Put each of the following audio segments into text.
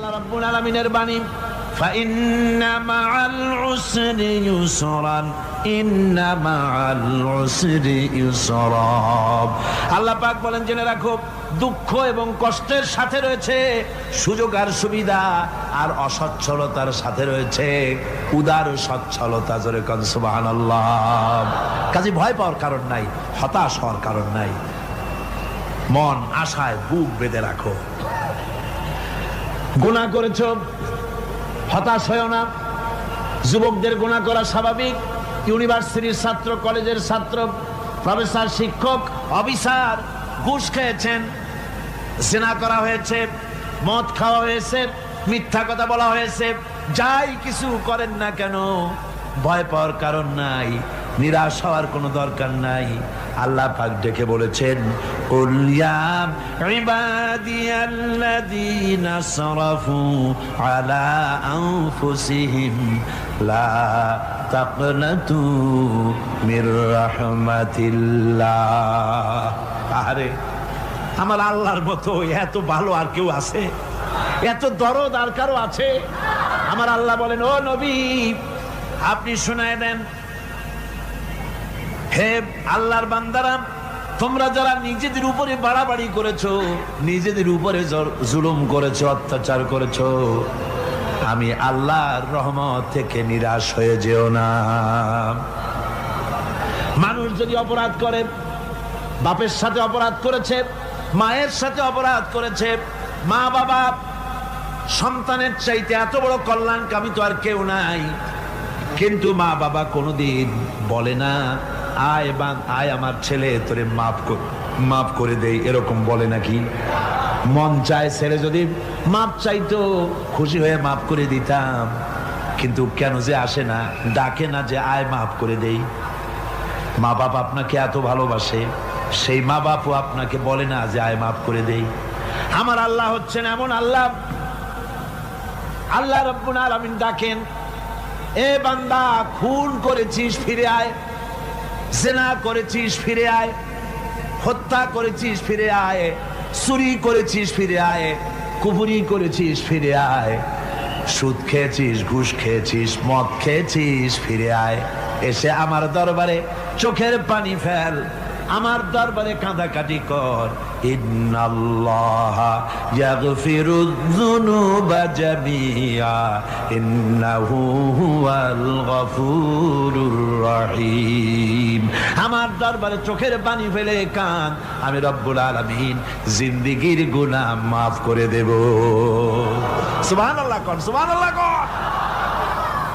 আল্লাহ রাব্বুল আলামিনের বাণী, ফাইন্না মাআল উসরি ইউসরান, ইন্না মাআল উসরি ইউসরা। আল্লাহ পাক বলেন, জেনে রাখো, দুঃখ এবং কষ্টের সাথে রয়েছে সুযোগ আর সুবিধা, আর অসচ্ছলতার সাথে রয়েছে উদার সচ্ছলতা। জোরে কোন সুবহানাল্লাহ। কাজে ভয় পাওয়ার কারণ নাই, হতাশ হওয়ার কারণ নাই। মন আশায় বুক বেঁধে রাখো। গুনাহ করেছো, হতাশ হয়েও না। যুবকদের গুনাহ করা স্বাভাবিক। ইউনিভার্সিটির ছাত্র, কলেজের ছাত্র, প্রফেসর, শিক্ষক, অফিসার ঘুষ খেয়েছেন, জিনা করা হয়েছে, মদ খাওয়া হয়েছে, মিথ্যা কথা বলা হয়েছে, যাই কিছু করেন না কেন ভয় পাওয়ার কারণ নাই, নিরাশ হওয়ার কোনো দরকার নাই। আল্লাহ পাক ডেকে বলেছেন, কুল ইয়া ইবাদিয়াল্লাযীনা আসরাফু আলা আনফুসিহিম লা তাকনাতু মির রাহমাতিল্লাহ। আরে আমার আল্লাহর মতো এত ভালো আর কেউ আছে? এত দরদ আর কারো আছে? আমার আল্লাহ বলেন, ও নবী, আপনি শোনায় দেন, হে আল্লাহর বান্দারা, তোমরা যারা নিজেদের উপরে বাড়াবাড়ি করেছো, নিজেদের উপরে জুলুম করেছো, অত্যাচার করেছো, আমি আল্লাহর রহমত থেকে নিরাশ হয়ে যেও না। মানুষ যদি অপরাধ করে, বাপের সাথে অপরাধ করেছে, মায়ের সাথে অপরাধ করেছে, মা বাবা সন্তানের চাইতে এত বড় কল্যাণকামী তো আর কেউ নাই, কিন্তু মা বাবা কোনোদিন বলে না, আয় আমার ছেলে তোরে মাফ করে দেই, এরকম বলে নাকি? মন চায় ছেলে যদি মাপ চাইতো, খুশি হয়ে মাফ করে দিতাম, কিন্তু কেন যে আসে না, ডাকে না যে আয় মাফ করে দেই। মা বাপ আপনাকে এত ভালোবাসে, সেই মা বাপও আপনাকে বলে না যে আয় মাফ করে দেই। আমার আল্লাহ হচ্ছেন এমন আল্লাহ, আল্লাহ রাব্বুল আলামিন ডাকেন, এ বান্দা, খুন করেছিস ফিরে আয়, জিনা করেছিস ফিরে আয়, হত্যা করেছিস ফিরে আয়, চুরি করেছিস ফিরে আয়, কুফরি করেছিস ফিরে আয়, সুদ খেয়েছিস, ঘুষ খেয়েছিস, মদ খেয়েছিস ফিরে আয়, এসে আমার দরবারে চোখের পানি ফেল, আমার দরবারে কাঁদাকাটি কর। ইন্নাল্লাহা ইয়াগফিরুয যুনুবা জামিআ ইন্নাহু হুয়াল গফুরুর রহিম। আমার দরবারে চোখের পানি ফেলে কান, আমি রব্বুল আলামিন জিন্দেগীর গুনাহ মাফ করে দেব। সুবহানাল্লাহ কোন, সুবহানাল্লাহ কোন।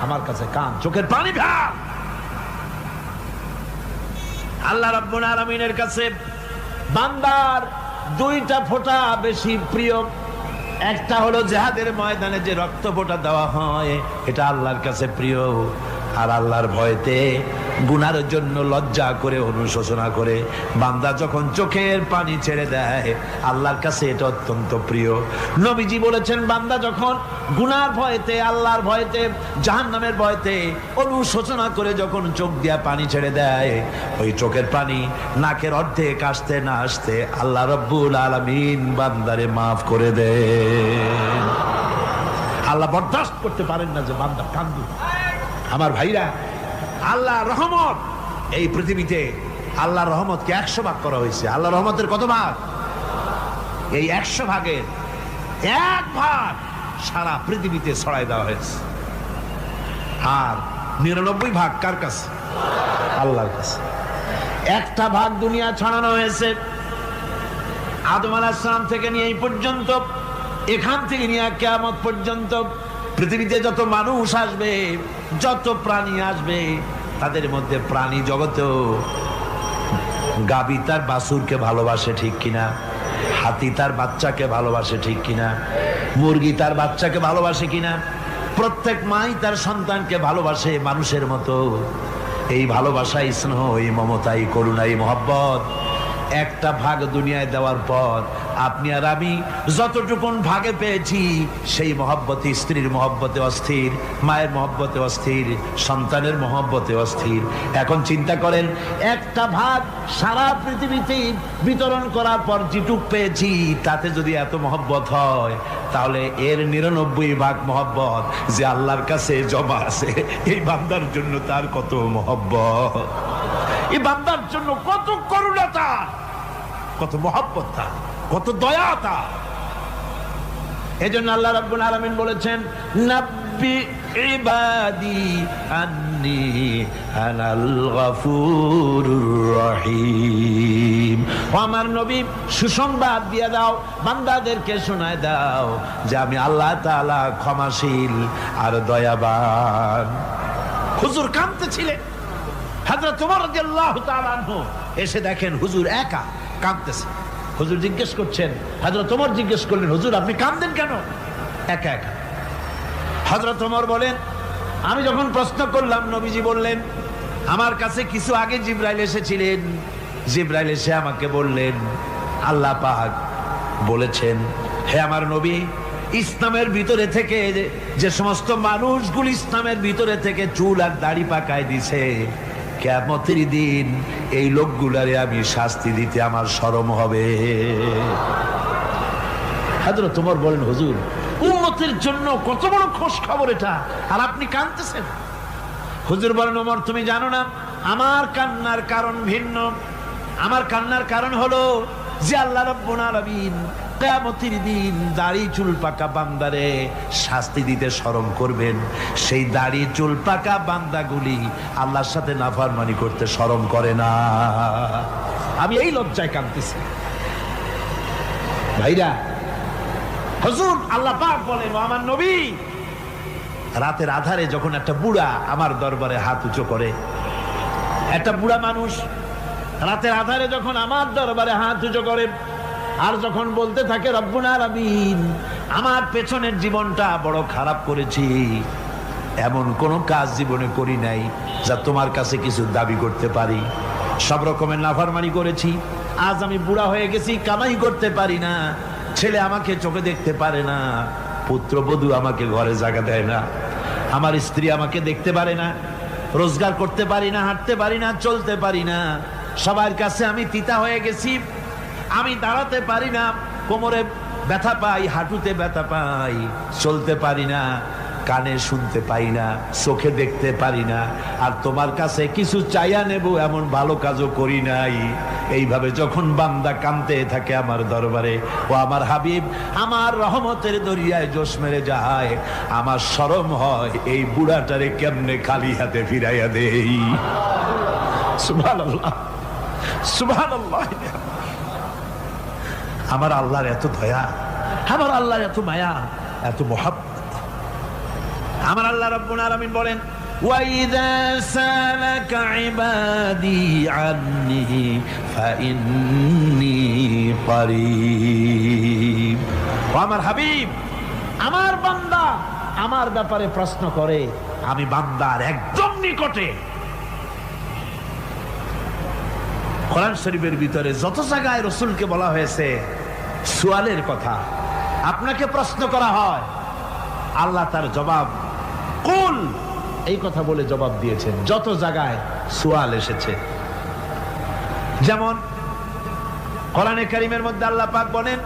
আমার কাছে কান, চোখের পানি ফেল। আল্লাহ রাব্বুল আলামিনের কাছে বান্দার দুইটা ফোঁটা বেশি প্রিয়। একটা হলো জিহাদের ময়দানে যে রক্ত ফোঁটা দেওয়া হয়, এটা আল্লাহর কাছে প্রিয়। আর আল্লাহর ভয়তে গুনার জন্য লজ্জা করে, অনুশোচনা করে বান্দা যখন চোখের পানি ছেড়ে দেয়, আল্লাহর কাছে এটা অত্যন্ত প্রিয়। নবীজি বলেছেন, বান্দা যখন গুনার ভয়তে, আল্লাহর ভয়তে, জাহান্নামের ভয়তে অনুশোচনা করে যখন চোখ দিয়া পানি ছেড়ে দেয়, ওই চোখের পানি নাকের অর্ধেক আসতে না আসতে আল্লাহ রাব্বুল আলামিন বান্দারে মাফ করে দেন। আল্লাহ বরদাস্ত করতে পারেন না যে বান্দা কান্দু। আমার ভাইরা, আল্লাহ রহমত এই পৃথিবীতে, আল্লাহ রহমতকে 100 ভাগ করা হয়েছে। আল্লাহ রহমতের কত ভাগ? এই 100 ভাগের 1 ভাগ সারা পৃথিবীতে ছড়াই দেওয়া হয়েছে। আর 99 ভাগ কার কাছে? আল্লাহর কাছে। একটা ভাগ দুনিয়া ছড়ানো হয়েছে আদম আলাইহিস সালাম থেকে নিয়ে এই পর্যন্ত, এখান থেকে নিয়ে কিয়ামত পর্যন্ত পৃথিবীতে যত মানুষ আসবে, যত প্রাণী আসবে, তাদের মধ্যে প্রাণী জগতেও গাভী তার বাছুরকে ভালোবাসে, ঠিক কিনা? হাতি তার বাচ্চাকে ভালোবাসে, ঠিক কিনা? মুরগি তার বাচ্চাকে ভালোবাসে কিনা? প্রত্যেক মাই তার সন্তানকে ভালোবাসে মানুষের মতো। এই ভালোবাসা, স্নেহ, এই মমতা, এই করুণা, এই মহব্বত একটা ভাগ দুনিয়ায় দেওয়ার পর আপনি আর আমি যতটুকুন ভাগে পেয়েছি সেই মহব্বতে, স্ত্রীর মহব্বতে অস্থির, মায়ের মহব্বতে অস্থির, সন্তানের মহব্বতে অস্থির। এখন চিন্তা করেন, একটা ভাগ সারা পৃথিবীতে বিতরণ করার পর যেটুক পেয়েছি তাতে যদি এত মহব্বত হয়, তাহলে এর 99 ভাগ মহব্বত যে আল্লাহর কাছে জমা আছে, এই বান্দার জন্য তার কত মহব্বত, এই বান্দার জন্য কত করুণা তার, কত মহব্বত তার, কত দয়া তার। এজন্য আল্লাহ রাব্বুল আলামিন বলেছেন, নাব্বি ইবাদি আন্নী আনাল গফুরুর রহিম। ও আমার নবী, সুসংবাদ দিয়ে দাও, বান্দাদেরকে শোনায় দাও যে আমি আল্লাহ তাআলা ক্ষমাশীল আর দয়াবান। হুজুর কাঁদতেছিলেন, হযরত ওমর রাদিয়াল্লাহু তাআলা আনহু এসে দেখেন হুজুর একা কাঁদতেছে। হুজুর জিজ্ঞেস করছেন, হযরত ওমর জিজ্ঞেস করলেন, হুজুর আপনি কাঁদেন কেন একা একা? হযরত ওমর বলেন, আমি যখন প্রশ্ন করলাম নবীজি বললেন, আমার কাছে কিছু আগে জিবরাইল এসেছিলেন, জিবরাইল এসে আমাকে বললেন আল্লাহ পাক বলেছেন, হে আমার নবী, ইসলামের ভিতরে থেকে যে সমস্ত মানুষগুলো ইসলামের ভিতরে থেকে চুল আর দাড়ি পাকায় দিছে, কিয়ামতের দিন এই লোকগুলারে আমি শাস্তি দিতে আমার শরম হবে। হযরত ওমর বলেন, হুজুর উম্মতের জন্য কত বড় খোশ খবর এটা, আর আপনি কাঁদতেছেন। হুজুর বলেন, ওমর তুমি জানো না আমার কান্নার কারণ ভিন্ন। আমার কান্নার কারণ হলো যে আল্লাহ রাব্বুল আলামিন কিয়ামতের দিন দাড়ি চুল পাকা বান্দারে শাস্তি দিতে শরম করবেন। সেই দাড়ি চুল পাকা বান্দাগুলি আল্লাহর সাথে নাফরমানি করতে শরম করে না। আমি এই লজ্জায় কাঁদতেছি। ভাইরা, হুজুর আল্লাহ পাক বলেন, ও আমার নবী, রাতের আধারে যখন একটা বুড়া আমার দরবারে হাত উঁচু করে, একটা বুড়া মানুষ রাতের আধারে যখন আমার দরবারে হাত উঁচু করে আর যখন বলতে থাকে, রব্বুল আলামিন আমার পেছনের জীবনটা বড় খারাপ করেছি, এমন কোন কাজ জীবনে করি নাই যা তোমার কাছে কিছু দাবি করতে পারি, সব রকমের নাফরমানি করেছি, আজ আমি বুড়া হয়ে গেছি, কামাই করতে পারি না, ছেলে আমাকে চোখে দেখতে পারে না, পুত্রবধূ আমাকে ঘরে জায়গা দেয় না, আমার স্ত্রী আমাকে দেখতে পারে না, রোজগার করতে পারি না, হাঁটতে পারি না, চলতে পারি না, সবার কাছে আমি তিতা হয়ে গেছি, আমি দাঁড়াতে পারি না, কোমরে ব্যথা পাই, হাঁটুতে ব্যথা পাই, চলতে পারি না, কানে শুনতে পাই না, চোখে দেখতে পারি না, আর তোমার কাছে কিছু চাইয়া নেব এমন ভালো কাজও করি নাই। এইভাবে যখন বান্দা কাঁদতে থাকে আমার দরবারে, ও আমার হাবিব আমার রহমতের দরিয়ায় জোশ মেরে যায়, আমার শরম হয় এই বুড়াটারে কেমনে খালি হাতে ফিরাইয়া দেই। সুবহানাল্লাহ, সুবহানাল্লাহ। আমার আল্লাহর এত দয়া, আমার আল্লাহর এত মায়া, এত মহব্বত। আমার আল্লাহ রাব্বুল আলামিন বলেন, وَإِذَا سَأَلَكَ عِبَادِي عَنِّي فَإِنِّي قَرِيبٌ। আমার হাবিব, আমার বান্দা আমার ব্যাপারে প্রশ্ন করে, আমি বান্দার একদম নিকটে। কোরআন শরীফের ভিতরে যত জায়গায় রাসূলকে বলা হয়েছে সুয়ালের কথা, আপনাকে প্রশ্ন করা হয়, আল্লাহ তার জবাব কুল এই কথা বলে জবাব দিয়েছেন। যত জায়গায় সুয়াল এসেছে, যেমন কোরআনে কারীমের মধ্যে আল্লাহ পাক বলেন,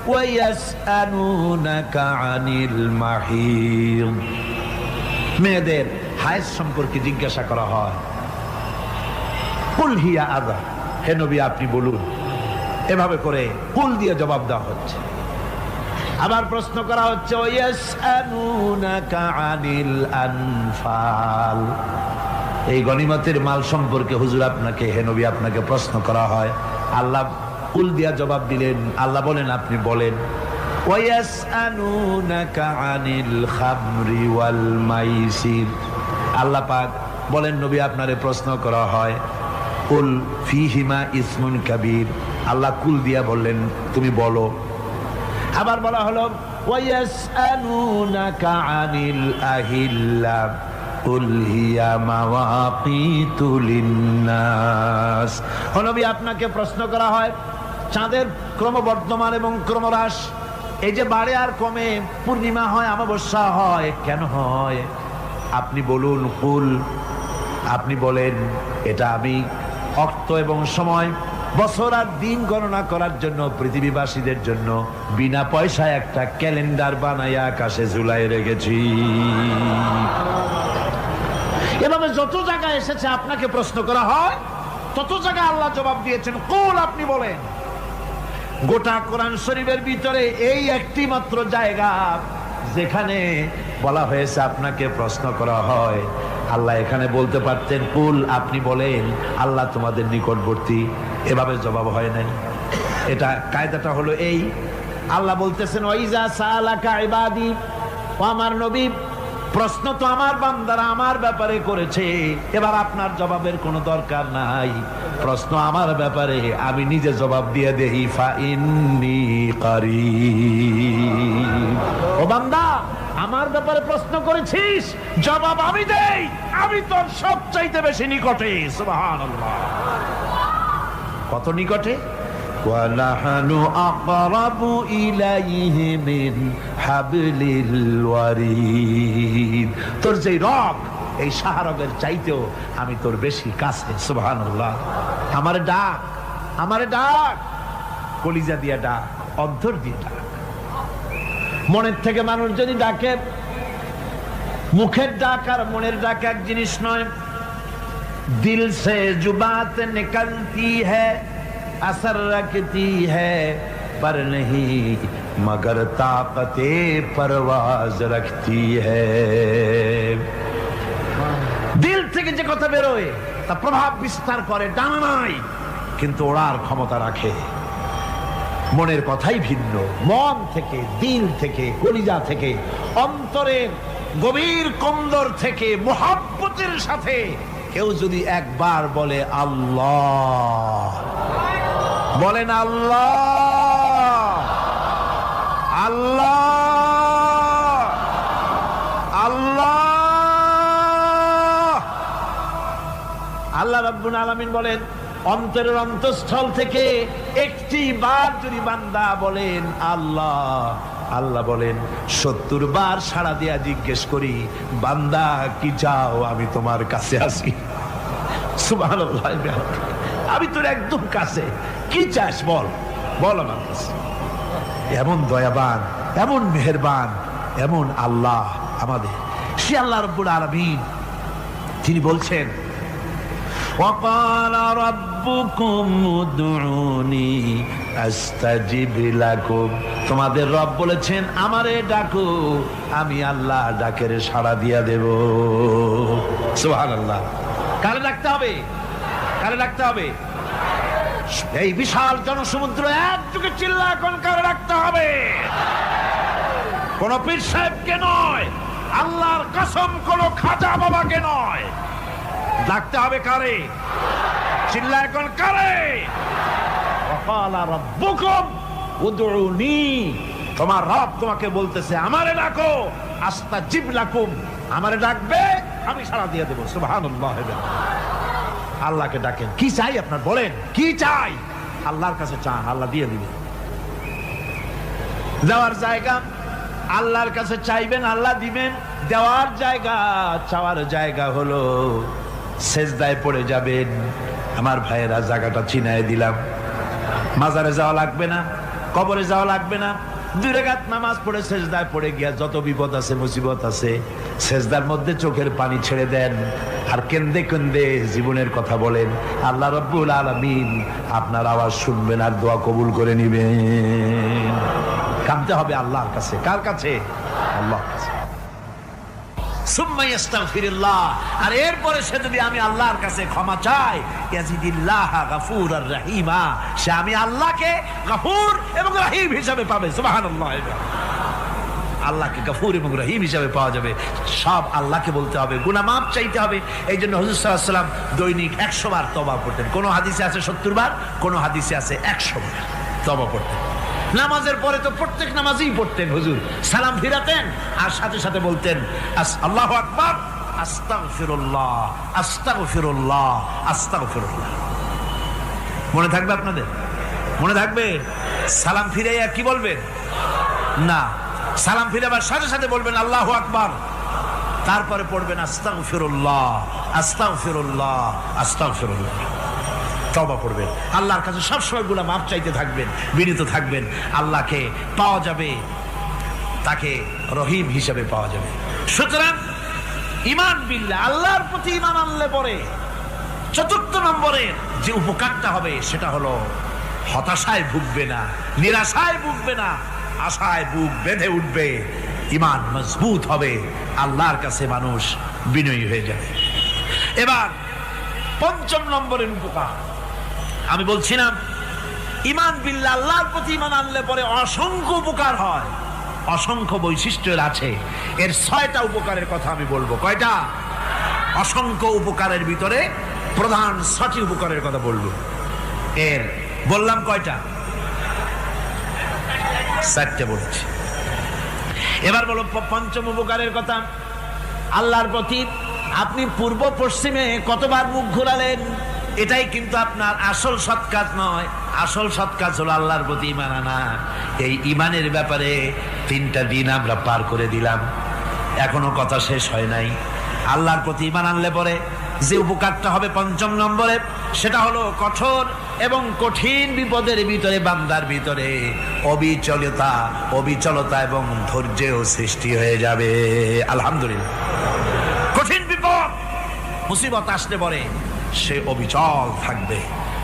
ওয়ায়াসআলুনাকা আনিল মাহিদ, মেয়েদের হায়েজ সম্পর্কে জিজ্ঞাসা করা হয়, কুল হিয়া আযা, হে নবী আপনি বলুন। এভাবে করে কুল দিয়ে জবাব দেওয়া হচ্ছে। আবার প্রশ্ন করা হচ্ছে, ওয়ায়াসআলুনাকা আনিল আনফাল, এই গনিমতের মাল সম্পর্কে হুজুর আপনাকে, হে নবী আপনাকে প্রশ্ন করা হয়। আল্লাহ কুল দিয়া জবাব দিলেন, আল্লাহ বলেন আপনি বলেন। ওয়ায়াসআলুনাকা আনিল খামরি ওয়াল মাইসির, আল্লাহ পাক বলেন নবী আপনারে প্রশ্ন করা হয়, কুল ফীহিমা ইসমুন কাবীর, আল্লাহ কুল দিয়া বললেন তুমি বলো। আবার বলা হলো, ওয়ায়াসআলুনাকা আনিল আহিল্লা কুল হিয়া মাওয়াকিতু লিন্নাস, ও নবী আপনাকে প্রশ্ন করা হয় চাঁদের ক্রমবর্ধমান এবং ক্রমহ্রাস, এই যে বাড়ে আর কমে, পূর্ণিমা হয়, অমাবস্যা হয়, কেন হয়? আপনি বলুন, কুল, আপনি বলেন। এটা আমি অক্ত এবং সময়, বছর আর দিন গণনা করার জন্য পৃথিবীবাসীদের জন্য বিনা পয়সায় একটা ক্যালেন্ডার বানাইয়া আকাশে ঝুলাই রেখেছি। এভাবে যত জায়গায় এসেছে আপনাকে প্রশ্ন করা হয়, তত জায়গায় আল্লাহ জবাব দিয়েছেন, কুল, আপনি বলেন। গোটা কোরআন শরীফের ভিতরে এই একটি মাত্র জায়গা যেখানে বলা হয়েছে আপনাকে প্রশ্ন করা হয়। আল্লাহ এখানে বলতে পারতেন, কুল, আপনি বলেন, আল্লাহ তোমাদের নিকটবর্তী, এভাবে জবাব হয় নাই। এটা কায়দাটা হলো এই, আল্লাহ বলতেছেন, ওয়াইজা সালাকা ইবাদি, ও আমার নবী, প্রশ্ন তো আমার বান্দারা আমার ব্যাপারে করেছে, এবার আপনার জবাবের কোনো দরকার নাই। প্রশ্ন আমার ব্যাপারে, আমি নিজে জবাব দিয়ে দেই, ফা ইন্নী কারীব। ও বান্দা, আমার ব্যাপারে প্রশ্ন করেছিস, জবাব আমি দেই, আমি তোর সবচাইতে বেশি নিকটে। সুবহানাল্লাহ। কত নিকটে? ওয়ানাহানু আকরাবু ইলাইহি মিন হাবলিল ওয়ারিদ। তোর যে রব, এই শাহরগের চাইতেও আমি তোর বেশি কাছে। সুবহানাল্লাহ। আমারে ডাক, আমারে ডাক, কলিজা দিয়ে ডাক, অন্তর দিয়ে ডাক। মনের থেকে মানুষ যদি ডাকে, মুখের ডাক আর মনের ডাক এক জিনিস নয়। দিল সে জুবাত নিকলতি হ্যায়, असर रखती है पर नहीं मगर ताकते परवाज रखती है। দিল থেকে যে কথা বেরোয় তা প্রভাব বিস্তার করে, ডানা নাই কিন্তু ওড়ার ক্ষমতা রাখে। মনের কথাই ভিন্ন। মন থেকে, দিল থেকে, কলিজা থেকে, অন্তরের গভীর কন্দর থেকে মুহাব্বতের সাথে কেউ যদি একবার বলে আল্লাহ, বলেন আল্লাহ, আল্লাহ, আল্লাহ। আল্লাহ রাব্বুল আলামিন বলেন, অন্তরের অন্তঃস্থল থেকে একটি বার যদি বান্দা বলেন আল্লাহ, আল্লাহ বলেন 70 বার সাড়া দিয়া জিজ্ঞেস করি, বান্দা কি চাও, আমি তোমার কাছে আসি। সুবহানাল্লাহ। আমি তোর একদম কাছে, কি চাস বল, বল আমার কাছে। এমন দয়াবান, এমন মেহেরবান, এমন আল্লাহ আমাদের। সে আল্লাহ রাব্বুল আলামিন, তিনি বলছেন, ওয়াকালা রাব্বুকুম উদউনি আস্তাজিব লাকুম। তোমাদের রব বলেছেন, আমারে ডাকো, আমি আল্লাহ ডাকের সাড়া দিয়া দেব। সুবহানাল্লাহ। কারে ডাকতে হবে? কারে ডাকতে হবে? এই বিশাল জনসমুদ্র একযোগে চিল্লা এখন কারে ডাকতে হবে? কোন পীর সাহেবকে নয়, আল্লাহর কসম কোন খাজা বাবাকে নয়, ডাকতে হবে কারে? চিল্লা এখন কারে? ওয়াকালা রাব্বুকুম উদউনি। তোমার রব তোমাকে বলতেছে, আমারে ডাকো, আস্তাজিব লাকুম, আমারে ডাকবে, আমি সাড়া দিয়ে দেব। সুবহানাল্লাহ। আল্লাহকে ডাকেন, কি চাই আপনার, বলেন কি চাই, আল্লাহর কাছে চান, আল্লাহ দিয়ে দিবেন। দেওয়ার জায়গা আল্লাহর কাছে চাইবেন, আল্লাহ দিবেন। দেওয়ার জায়গা, চাওয়ার জায়গা হলো সেজদায় পড়ে যাবেন। আমার ভাইয়েরা, জায়গাটা চিনায় দিলাম। মাজারে যাওয়া লাগবে না, কবরে যাওয়া লাগবে না। 2 রাকাত নামাজ পড়ে সেজদায় পড়ে গিয়া যত বিপদ আছে, মুসিবত আছে, সেজদার মধ্যে চোখের পানি ছেড়ে দেন আর কেন্দে কেন্দে জীবনের কথা বলেন। আল্লাহ রাব্বুল আলামিন আপনার আওয়াজ শুনবেন আর দোয়া কবুল করে নিবেন। কাঁদতে হবে আল্লাহর কাছে। কার কাছে? আল্লাহর কাছে। সুম্মা ইস্তাগফিরুল্লাহ। আর এরপরে সে যদি আমি আল্লাহর কাছে ক্ষমা চাই, ইয়াজিদিল্লাহ গফুরার রহিমা, সে আমি আল্লাহকে গফুর এবং রহিম হিসাবে পাবে। সুবহানাল্লাহ। আল্লাহকে গফুর এবং রহিম হিসাবে পাওয়া যাবে। সব আল্লাহকে বলতে হবে, গুনাহ মাফ চাইতে হবে। এই জন্য হুজুর সাল্লাল্লাহু আলাইহি ওয়াসাল্লাম দৈনিক 100 বার তওবা পড়তেন। কোন হাদিসে আছে 70 বার, কোন হাদিসে আছে 100 বার তওবা পড়তেন। নামাজের পরে তো প্রত্যেক নামাজেই পড়তেন হুজুর, সালাম ফিরাতেন আর সাথে সাথে বলতেন আল্লাহু আকবার, আস্তাগফিরুল্লাহ, আস্তাগফিরুল্লাহ, আস্তাগফিরুল্লাহ। মনে থাকবে আপনাদের? মনে থাকবে? সালাম ফিরে কি বলবেন? না, সালাম ফিরে আবার সাথে সাথে বলবেন আল্লাহু আকবার, তারপরে পড়বেন আস্তাগফিরুল্লাহ আস্তাগফিরুল্লাহ আস্তাগফিরুল্লাহ, তওবা পড়বেন। আল্লাহর কাছে সবসময় গুনাহ মাফ চাইতে থাকবেন, বিনীত থাকবেন। আল্লাহকে পাওয়া যাবে, তাকে রহিম হিসেবে পাওয়া যাবে। সুতরাং ঈমান বিল্লাহ, আল্লাহর প্রতি ঈমান আনলে পরে চতুর্থ নম্বরের যে উপকারটা হবে সেটা হলো হতাশায় ভুগবে না, নিরাশায় ভুগবে না, আশায় বুক বেঁধে উঠবে, ঈমান মজবুত হবে, আল্লাহর কাছে মানুষ বিনয়ী হয়ে যাবে। এবার পঞ্চম নম্বরের উপকার আমি বলছিলাম, ঈমান বিল্লাহ, আল্লাহর প্রতি ঈমান আনলে পরে অসংখ্য উপকার হয়, অসংখ্য বৈশিষ্ট্যের আছে। এর 6টা উপকারের কথা আমি বলবো। কয়টা? অসংখ্য উপকারের ভিতরে প্রধান 6টি উপকারের কথা বলবো। এর বললাম কয়টা? 4টে বলেছি। এবার বলো পঞ্চম উপকারের কথা। আল্লাহর প্রতি আপনি পূর্ব পশ্চিমে কতবার মুখ ঘোরালেন, এটাই কিন্তু আপনার আসল সৎ কাজ নয়। আসল সৎ কাজ হলো আল্লাহর প্রতি ঈমান আনা। এই ঈমানের ব্যাপারে 3টা দিন আমরা পার করে দিলাম, এখনো কথা শেষ হয় নাই। আল্লাহর প্রতি ঈমান আনলে পরে যে উপকারটা হবে পঞ্চম নম্বরে, সেটা হলো কঠোর এবং কঠিন বিপদের ভিতরে বান্দার ভিতরে অবিচলতা এবং ধৈর্যের সৃষ্টি হয়ে যাবে। আলহামদুলিল্লাহ। কঠিন বিপদ মুসিবত আসলে পরে সে অবিচল থাকবে।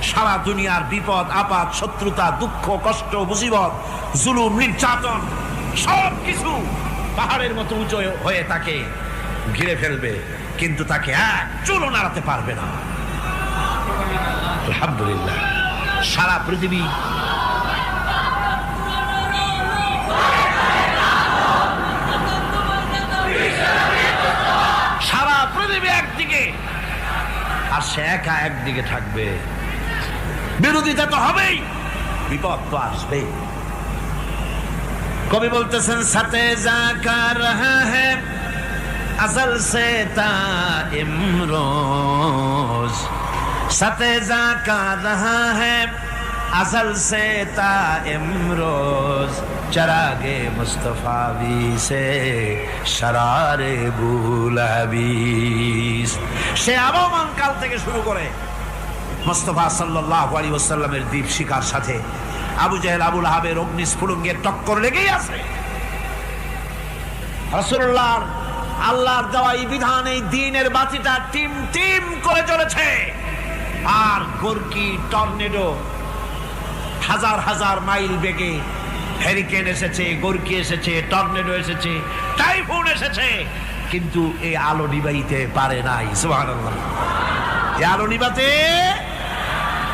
সারা দুনিয়ার বিপদ আপদ, শত্রুতা, দুঃখ, কষ্ট, মুসিবত, জুলুম, নির্যাতন সব কিছু পাহাড়ের মতো উঁচু হয়ে তাকে ঘিরে ফেলবে, কিন্তু তাকে এক চুলও নাড়াতে পারবে না। আলহামদুলিল্লাহ। সারা পৃথিবী একদিকে আর সে একা একদিকে থাকবে। বিরোধিতা তো হবেই, বিপদ তো আসবেই। কবি বলতেছেন, সাথে জাকা রহা হ্যায় अज़ल से ता इमरोज, सतेजा का रहा है अज़ल से ता इमरोज, चरागे मुस्तफावी से शरारे बुलाबीस। সে আবহমান কাল থেকে শুরু করে মুস্তাফা সাল্লাল্লাহু আলাইহি ওয়াসাল্লামের দীপ শিখার সাথে আবু জাহেল, আবু লাহাবের অগ্নিস্ফুলিঙ্গের টক্কর লেগেই আছে। রাসূলুল্লাহর আল্লাহর দেওয়া এই বিধান, এই দ্বীনের বাতিটা টিম টিম করে চলেছে। আর গোরকি, টর্নেডো, হাজার হাজার মাইল বেগে হ্যারিকেন এসেছে, গোরকি এসেছে, টর্নেডো এসেছে, টাইফুন এসেছে, কিন্তু এই আলো নিবাইতে পারে নাই। সুবহানাল্লাহ। এই আলো নিবাতে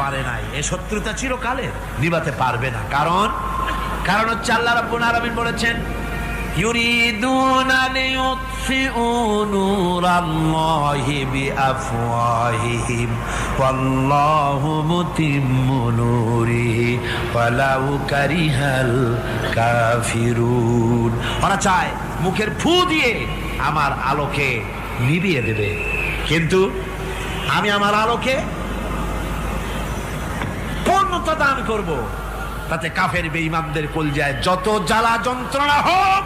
পারে নাই। এই শত্রুতা চিরকালের, নিবাতে পারবে না। কারণ হচ্ছে আল্লাহ রাব্বুল আলামিন বলেছেন, ইউরিদুনা লিয়ুতফিউ নূরাল্লাহি বিআফওয়াহিহিম ওয়াল্লাহু মুতিম্মু নূরিহি ওয়ালাউ কারিহাল কাফিরুন। ওরা চায় মুখের ফু দিয়ে আমার আলোকে নিভিয়ে দেবে, কিন্তু আমি আমার আলোকে পূর্ণতা দান করব। তাতে কাফের বেঈমানদের কলজায় যত জ্বালা যন্ত্রণা হোক,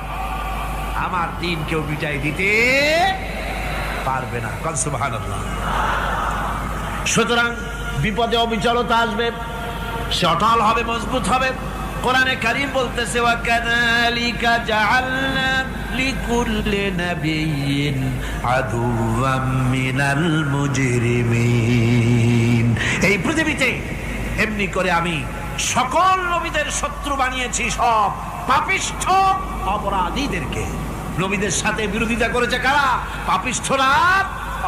আমার দ্বীন কেউ মিটাই দিতে পারবে না। সুবহানাল্লাহ। সুতরাং বিপদে অবিচলতা আসবে, সে অটল হবে, মজবুত হবে। কোরআনে কারীম বলতেছে, ওয়া কাযালিকা জাআলনা লিকুল্লি নাবিয়্যিন আদুওয়াম মিনাল মুজরিমিন। এই পৃথিবীতে এমনি করে আমি সকল নবীদের শত্রু বানিয়েছি, সব পাপিষ্ঠ অপরাধীদেরকে। নবীদের সাথে বিরোধিতা করেছে কারা? পাপিষ্ঠরা,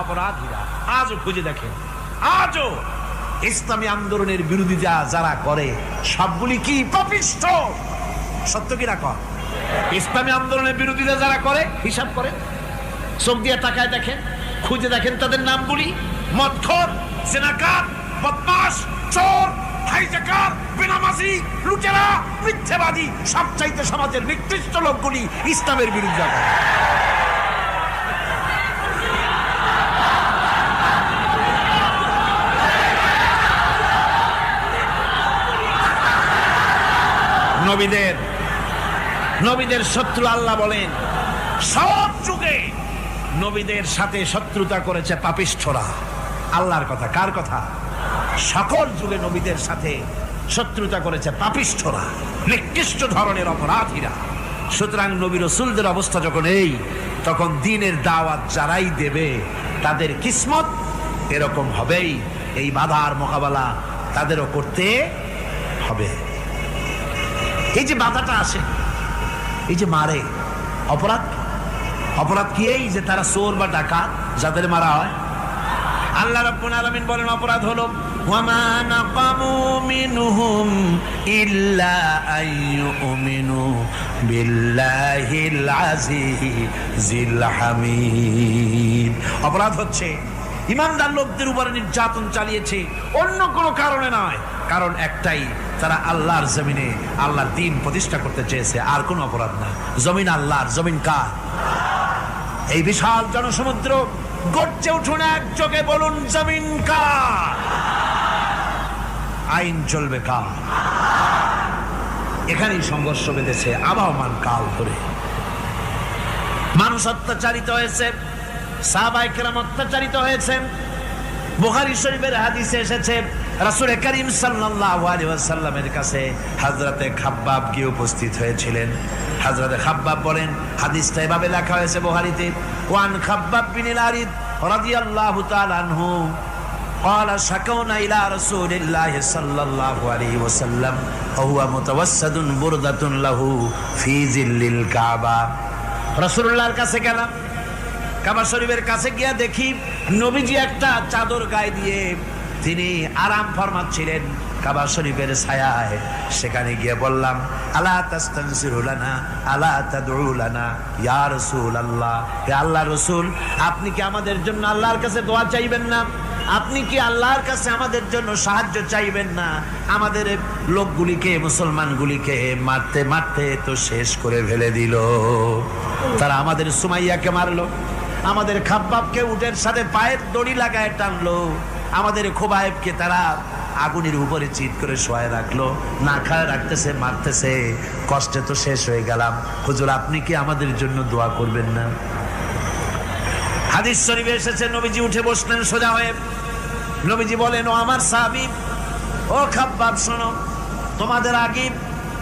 অপরাধীরা। আজও খুঁজে দেখেন, আজও ইসলামী আন্দোলনের বিরোধিতা যারা করে সবগুলি কি? পাপিষ্ঠ। সত্য কিনা কর? ইসলামী আন্দোলনের বিরোধিতা যারা করে, হিসাব করে, চোখ দিয়ে তাকায় দেখেন, খুঁজে দেখেন তাদের নামগুলি। মদখোর, জিনাকার, বদমাশ, চোর, হাইজাকার, বেনামাজি, লুটেরা, মিথ্যাবাদী, সবচাইতে সমাজের নিকৃষ্ট লোকগুলি ইসলামের বিরুদ্ধে। নবীদের শত্রু আল্লাহ বলেন সব যুগে নবীদের সাথে শত্রুতা করেছে পাপিষ্ঠরা। আল্লাহর কথা, কার কথা? সকল যুগে নবীদের সাথে শত্রুতা করেছে পাপিষ্ঠরা, নিকৃষ্ট ধরনের অপরাধীরা। সুতরাং নবী রাসূলদের অবস্থা যখন এই, তখন দ্বীনের দাওয়াত যারাই দেবে তাদের কিসমত এরকম হবেই। এই বাধার মোকাবেলা তাদেরও করতে হবে। এই যে বাধাটা আসে, এই যে মারে, অপরাধ কি? এই যে তারা চোর বা ডাকাত যাদের মারা হয়। আল্লাহ রাব্বুল আলামিন বলেন অপরাধ হলো ওয়ামা নাকামু মিনহুম ইল্লা আইয়ুমিনু বিল্লাহিল আজিজিল হামিদ। অপরাধ হচ্ছে ইমানদার লোকদের উপরে নির্যাতন চালিয়েছে, অন্য কোনো কারণে নয়। কারণ একটাই, তারা আল্লাহর জমিনে আল্লাহর দ্বীন প্রতিষ্ঠা করতে চেয়েছে, আর কোনো অপরাধ না। জমিন আল্লাহর, জমিন কার? এই বিশাল জনসমুদ্র গর্জে উঠুন একযোগে, বলুন জমিন কার? আইন চলবে কার? এখানেই সংঘর্ষ বেঁধেছে আবহমান কাল ধরে। মানুষ অত্যাচারিত হয়েছে, সাহাবায়ে কেরাম অত্যাচারিত হয়েছেন। বুখারী শরীফের হাদিসে এসেছে রাসূল করিম সাল্লাল্লাহু আলাইহি ওয়াসাল্লামের কাছে হযরতে খাব্বাব গিয়ে উপস্থিত হয়েছিলেন। হযরতে খাব্বাব বলেন, হাদিসটা এভাবে লেখা হয়েছে বুখারীতে, ওয়ান খাব্বাব বিন আরিদ রাদিয়াল্লাহু তাআলা আনহু قال شكونا إلى رسول الله صلى الله عليه وسلم وهو متوسد بردة له في ظل الكعبة। রাসূলুল্লাহর কাছে গেলাম, কাবা শরীফের কাছে গিয়ে দেখি নবীজি একটা চাদর গায়ে দিয়ে তিনি আরাম ফরমাচ্ছিলেন কাবা শরীফের ছায়ায়। সেখানে গিয়ে বললাম, আলা তাস্তানসিরু লানা আলা তাদউ লানা ইয়া রাসূলুল্লাহ, হে আল্লাহর রাসূল, আপনি কি আমাদের জন্য আল্লাহর কাছে দোয়া চাইবেন না? আপনি কি আল্লাহর কাছে আমাদের জন্য সাহায্য চাইবেন না? আমাদের লোকগুলিকে, মুসলমানগুলিকে মারতে মারতে তো শেষ করে ফেলে দিল। তারা আমাদের সুমাইয়াকে মারলো, আমাদের খাব্বাবকে উটের সাথে পায়ের দড়ি লাগায় টানলো, আমাদের খোবায়েবকে তারা আগুনের উপরে চিৎ করে শোয়ায় রাখলো, না খায় রাখতেছে, মারতেছে। কষ্টে তো শেষ হয়ে গেলাম। হুজুর, আপনি কি আমাদের জন্য দোয়া করবেন না? হাদিস শরীফে এসেছে নবীজি উঠে বসলেন সোজা হয়ে। নবীজি বলেন, ও আমার সাহাবী, ও খাব্বাব, শোনো, তোমাদের আগে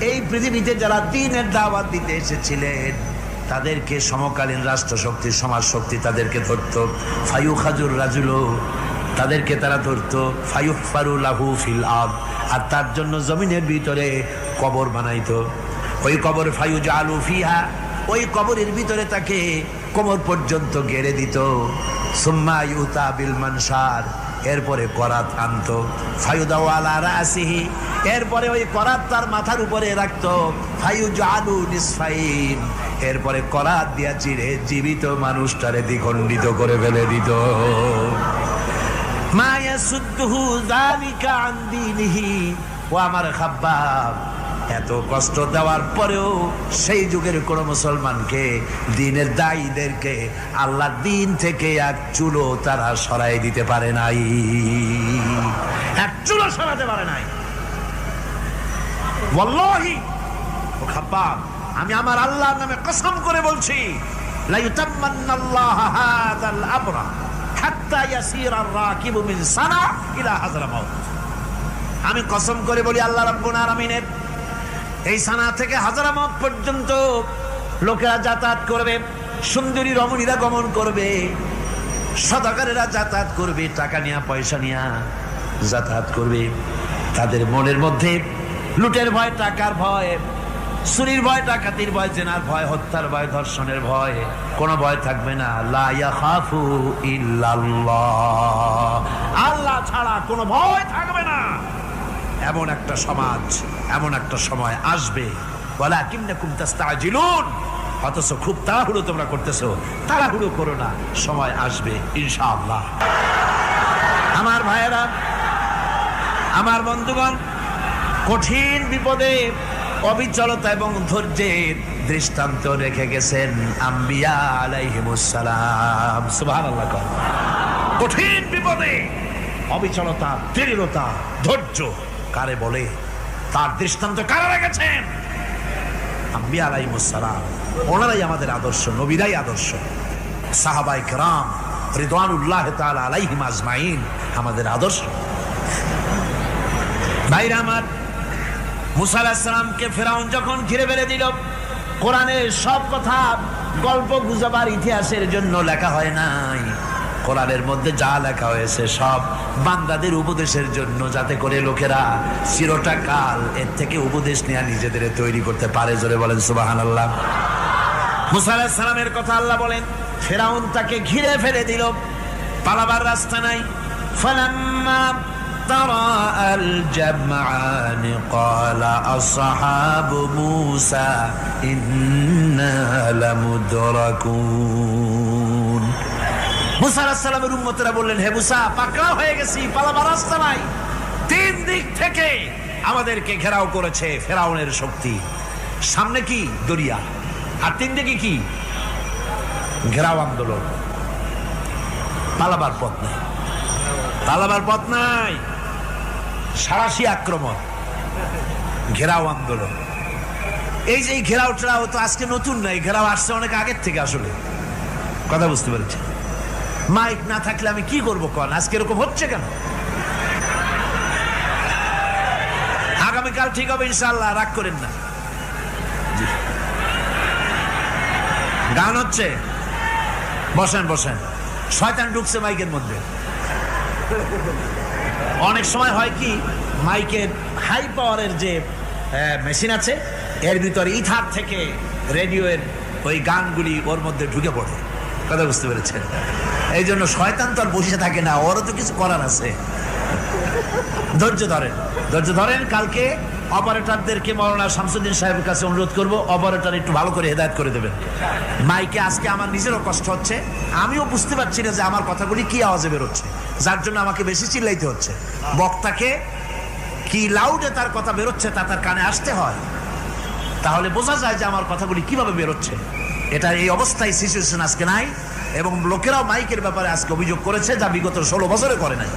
এই পৃথিবীতে যারা দ্বীনের দাওয়াত দিতে এসেছিলেন তাদেরকে সমকালীন রাষ্ট্রশক্তি, সমাজ শক্তি তাদেরকে ধরতো। ফায়ুখাজুর রাজুল, তাদেরকে তারা ধরতো। ফায়ুহফারু লাহু ফিল আরদ, আর তার জন্য জমিনের ভিতরে কবর বানাইতো। ওই কবর ফায়ুজালু ফিহা, ওই কবরের ভিতরে তাকে কোমর পর্যন্ত গেড়ে দিত। সুম্মা ইউতা বিল মানশার, এরপরে করাত আনতো। ফায়ুদাউ আলা রাসিহি, এরপরে ওই করাত তার মাথার উপরে রাখতো। ফায়ুজালু নিসফাইন, এরপরে করাত দিয়া চিরে জীবিত মানুষটারে দ্বিখণ্ডিত করে ফেলে দিত। মা ইয়াসুদ্দুহু যালিকা আন দীনিহি। ও আমার খাব্বাব, এত কষ্ট দেওয়ার পরেও সেই যুগের কোন মুসলমানকে, দ্বীনের দায়ীদেরকে আল্লাহর দ্বীন থেকে এক চুলো তারা সরাই দিতে পারে নাই, এক চুলো সরাতে পারে নাই। ওয়াল্লাহি, ও খাব্বাব, আমি আমার আল্লাহর নামে কসম করে বলছি, লা ইউতাম্মান্নাল্লাহু হাযাল আমরা হাত্তা ইয়াসিরা আর-রাকিবু মিন সানা ইলা হাযরামাউত। আমি কসম করে বলি, আল্লাহ রাব্বুল আলামিনের এই সানা থেকে হাজারামাউত পর্যন্ত লোকেরা যাতায়াত করবে, সুন্দরী রমণীরা গমন করবে, সদাগরেরা যাতায়াত করবে, টাকা নিয়া পয়সা নিয়া যাতায়াত করবে। তাদের মনের মধ্যে লুটের ভয়, টাকার ভয়, চুরির ভয়, ডাকাতির ভয়, জেনার ভয়, হত্যার ভয়, ধর্ষণের ভয়, কোনো ভয় থাকবে না। লা ইয়াখাফু ইল্লাল্লাহ, আল্লাহ ছাড়া কোনো ভয় থাকবে না। এমন একটা সমাজ, এমন একটা সময় আসবে। ওয়ালাকিন্নাকুম তাস্তাজিলুন, অথচ খুব তাড়াহুড়ো তোমরা করতেছো। তাড়াহুড়ো করো না, সময় আসবে ইনশাআল্লাহ। আমার ভাইয়েরা, আমার বন্ধুগণ, কঠিন বিপদে অবিচলতা এবং ধৈর্যের দৃষ্টান্ত রেখে গেছেন আম্বিয়া আলাইহিমুস সালাম। সুবহানাল্লাহ। কঠিন বিপদে অবিচলতা, দৃঢ়তা, ধৈর্য কারে বলে, তার দৃষ্টান্ত কারা রেখেছেন? আম্বিয়া আলাইহিস সালাম, ওনারাই আমাদের আদর্শ, নবীরাই আদর্শ। সাহাবায়ে কেরাম রিদওয়ানুল্লাহ তাআলা আলাইহিম আজমাইন আমাদের আদর্শ। ভাইরা আমার, মুসা আলাইহিস সালামকে ফেরাউন যখন ঘিরে ফেলে দিল, কোরআনের সব কথা গল্প গুজবার ইতিহাসের জন্য লেখা হয় নাই। কোরআনের মধ্যে যা লেখা হয়েছে সব বান্দাদের উপদেশের জন্য, যাতে করে লোকেরা চিরটা কাল এর থেকে উপদেশ নিয়ে নিজেদের তৈরি করতে পারে। জোরে বলেন সুবহানাল্লাহ। মুসা আলাইহিস সালামের কথা আল্লাহ বলেন, ফেরাউন তাকে ঘিরে ফেলে দিল, পালাবার রাস্তা নাই। ফালাম্মা তারাআল জামআন ক্বালা আসহাবু মূসা ইন্না লামুদরাকুন। মুসা আলাইহিস সালামের উম্মতেরা বললেন, হে মুসা, পাকড়াও হয়ে গেছি, পালাবার রাস্তা নাই। তিন দিক থেকে আমাদেরকে ঘেরাও করেছে ফেরাউনের শক্তি। সামনে কি দরিয়া, আর তিন দিকে কি ঘেরাও আন্দোলন। পালাবার পথ নাই, পালাবার পথ নাই। সারাশি আক্রমণ, ঘেরাও আন্দোলন। এই যে ঘেরাও টেরাও তো আজকে নতুন নাই, ঘেরাও আসছে অনেক আগের থেকে। আসলে কথা বুঝতে পেরেছি। মাইক না থাকলে আমি কি করবো কন? আজকে এরকম হচ্ছে কেন? আগামীকাল ঠিক হবে ইনশাআল্লাহ, রাগ করেন না। গান হচ্ছে, বসেন বসেন। শয়তান ঢুকছে মাইকের মধ্যে। অনেক সময় হয় কি, মাইকের হাই পাওয়ারের যে মেশিন আছে, এর ভিতরে ইথার থেকে রেডিওয়ের ওই গানগুলি ওর মধ্যে ঢুকে পড়ে। কথা বুঝতে পেরেছেন? এই জন্য শয়তান তো আর বসে থাকে না, ওরও তো কিছু করার আছে। ধৈর্য ধরেন, ধৈর্য ধরেন। কালকে অপারেটরদেরকে মাওলানা শামসুদ্দিন সাহেবের কাছে অনুরোধ করব, অপারেটর একটু ভালো করে হেদায়েত করে দেবেন। মাইকে আজকে আমার নিজেরও কষ্ট হচ্ছে, আমিও বুঝতে পারছি না যে আমার কথাগুলি কি আওয়াজে বেরোচ্ছে, যার জন্য আমাকে বেশি চিল্লাইতে হচ্ছে। বক্তাকে কি লাউডে তার কথা বেরোচ্ছে তা তার কানে আসতে হয়, তাহলে বোঝা যায় যে আমার কথাগুলি কিভাবে বেরোচ্ছে। এটা এই অবস্থায় সিচুয়েশন আজকে নাই, এবং লোকেরাও মাইকের ব্যাপারে আজকে অভিযোগ করেছে, যা বিগত 16 বছরে করে নাই।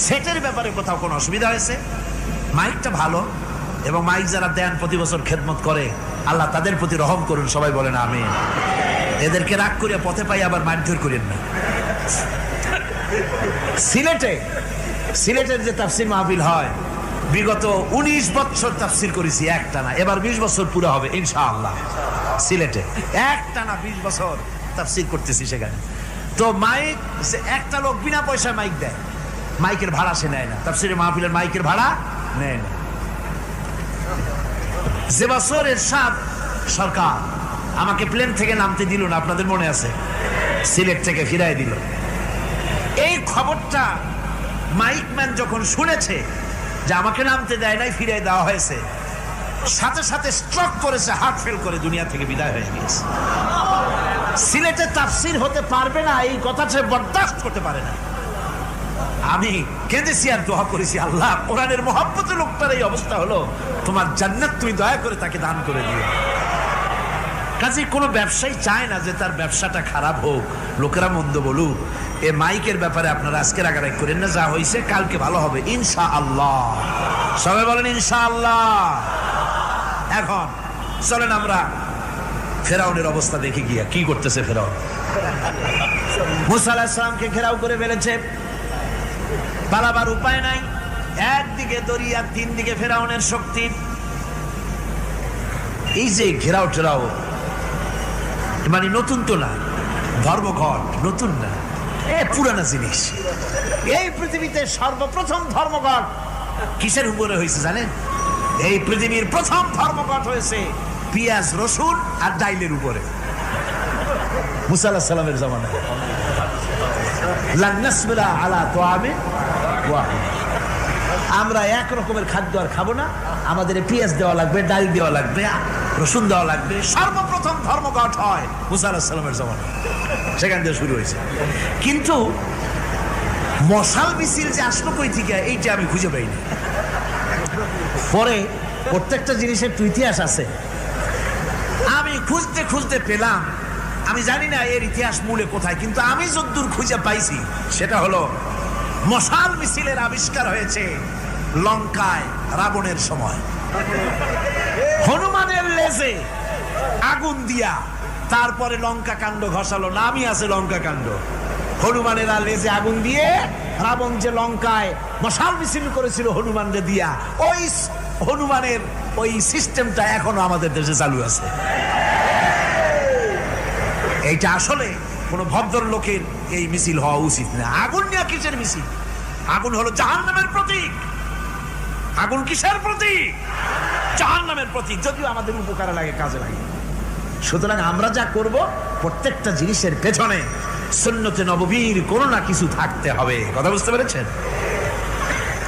সেটের ব্যাপারে কোথাও কোনো অসুবিধা হয়েছে? মাইকটা ভালো, এবং মাইক যারা দেন প্রতি বছর খেদমত করে, আল্লাহ তাদের প্রতি রহম করুন। সবাই বলেন আমিন। এদেরকে রাগ করে পথে পাই আবার মারধর করেন না। সিলেটের যে তাফসির মাহফিল হয়, বিগত 19 বছর তাফসির করেছি একটানা, এবার 20 বছর পুরো হবে ইনশাআল্লাহ। সিলেটে একটানা 20 বছর তাফসির করতেছি সেখানে। তো মাইক, একটা লোক বিনা পয়সায় মাইক দেয়, মাইকের ভাড়া সে নেয় না। তাফসিরের মাহফিলের মাইকের ভাড়া নেয় না। যে বছর এরশাদ সরকার আমাকে প্লেন থেকে নামতে দিল না, আপনাদের মনে আছে? সিলেট থেকে ফিরাই দিল। এই খবরটা মাইকম্যান যখন শুনেছে যে আমাকে নামতে দেয় নাই, ফিরাই দেওয়া হয়েছে, সাথে সাথে স্ট্রোক করেছে, হার্ট ফেল করে দুনিয়া থেকে বিদায় হয়ে গেছে। সিলেটে তাফসির হতে পারবে না, এই কথাটা বরদাস্ত করতে পারে না। আমি কেঁদেছি আর দোয়া করেছি, আল্লাহ, কোরআনের মহব্বতের লোকটার এই অবস্থা হলো, তোমার জান্নাত তুমি দয়া করে তাকে দান করে দিও। কাজে কোনো ব্যবসায়ী চায় না যে তার ব্যবসাটা খারাপ হোক, লোকেরা মন্দ বলুক। এ মাইকের ব্যাপারে আপনারা আজকে রাগারাগ করেন না, যা হয়েছে কালকে ভালো হবে ইনশাআল্লাহ। সবাই বলেন ইনশাআল্লাহ। এখন চলেন আমরা ফেরাউনের অবস্থা দেখে গিয়া কি করতেছে ফেরাউন। মুসা আলাইহিস সালামকে ঘেরাও করে ফেলেছে, পালাবার উপায় নাই। একদিকে দরিয়া, তিন দিকে ফেরাউনের শক্তি। এই যে ঘেরাও টেরাও মানে নতুন তো না, ধর্মঘট নতুন না, পুরানা জিনিস। এই পৃথিবীতে সর্বপ্রথম ধর্মঘট কিসের উপরে হয়েছে জানেন? এই পৃথিবীর প্রথম ধর্মঘট হয়েছে পেঁয়াজ, রসুন আর ডাইলের উপরে। মুসা আলাইহিস সালামের জামানায় লান নাসবিরা আলা তাআমিন ওয়াহিদ, আমরা এক রকমের খাদ্য আর খাবো না, আমাদের পেঁয়াজ দেওয়া লাগবে, ডাল দেওয়া লাগবে, রসুন দেওয়া লাগবে। সর্বপ্রথম ধর্মঘট হয় মুসা আলাইহিস সালামের জামানায়, সেখান থেকে শুরু হয়েছে। কিন্তু মশাল মিছিল যে আসলো কই থেকে, এইটা আমি খুঁজে পাইনি। পরে প্রত্যেকটা জিনিসের তো ইতিহাস আছে, আমি খুঁজতে খুঁজতে পেলাম। আমি জানি না এর ইতিহাস মূলে কোথায়, কিন্তু আমি যতদূর খুঁজে পাইছি সেটা হলো মশাল মিছিলের আবিষ্কার হয়েছে লঙ্কায় রাবণের সময়। হনুমানের লেজে আগুন দিয়া তারপরে লঙ্কা কাণ্ড ঘষালো, নামই আছে লঙ্কা কাণ্ড। হনুমানের লেজে আগুন দিয়ে রাবণ যে লঙ্কায় মশাল মিছিল করেছিল হনুমানকে দিয়া, ওই হনুমানের ওই সিস্টেমটা এখনো আমাদের দেশে চালু আছে। এইটা আসলে কোন ভদ্রলোকের এই মিছিল হওয়া উচিত না। আগুন নিয়ে কিসের মিছিল? আগুন হলো জাহান্নামের প্রতীক। আগুন কিসের প্রতীক? জাহান্নামের প্রতীক। যদিও আমাদের উপকারে লাগে, কাজে লাগে। সুতরাং আমরা যা করব প্রত্যেকটা জিনিসের পেছনে সুন্নতে নববীর কোনো না কিছু থাকতে হবে। কথা বুঝতে পেরেছেন?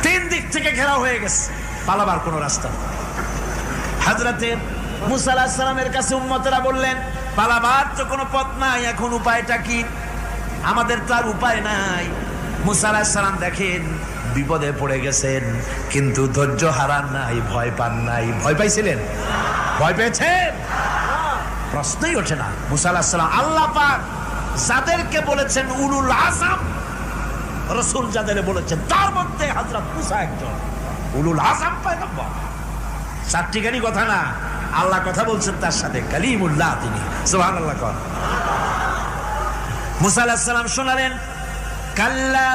তিন দিক থেকে ঘেরাও হয়ে গেছে, পালাবার কোনো রাস্তা। হযরতে মুসা আলাইহিস সালামের কাছে উম্মতেরা বললেন, পালাবার তো কোনো পথ নাই, এখন উপায়টা কি? আমাদের তো আর উপায় নাই। মুসা আলাইহিস সালাম দেখেন বিপদে পড়ে গেছেন, কিন্তু ধৈর্য হারান নাই, ভয় পান নাই। ভয় পাইছিলেন? ভয় পেয়েছেন? প্রশ্নই ওঠে না। মুসা আলাইহিস সালাম আল্লাহ পাক যাদেরকে বলেছেন উলুল আযম রাসূল, যাদের বলেছেন তার মধ্যে হযরত মুসা একজন উলুল আযম পয়গম্বর। চারটিখানি কথা না, আল্লাহ কথা বলছেন তার সাথে, কালিমুল্লাহ তিনি। সুবহানাল্লাহ। কর মুসা আলাইহিস সালাম শোনালেন, কাল্লা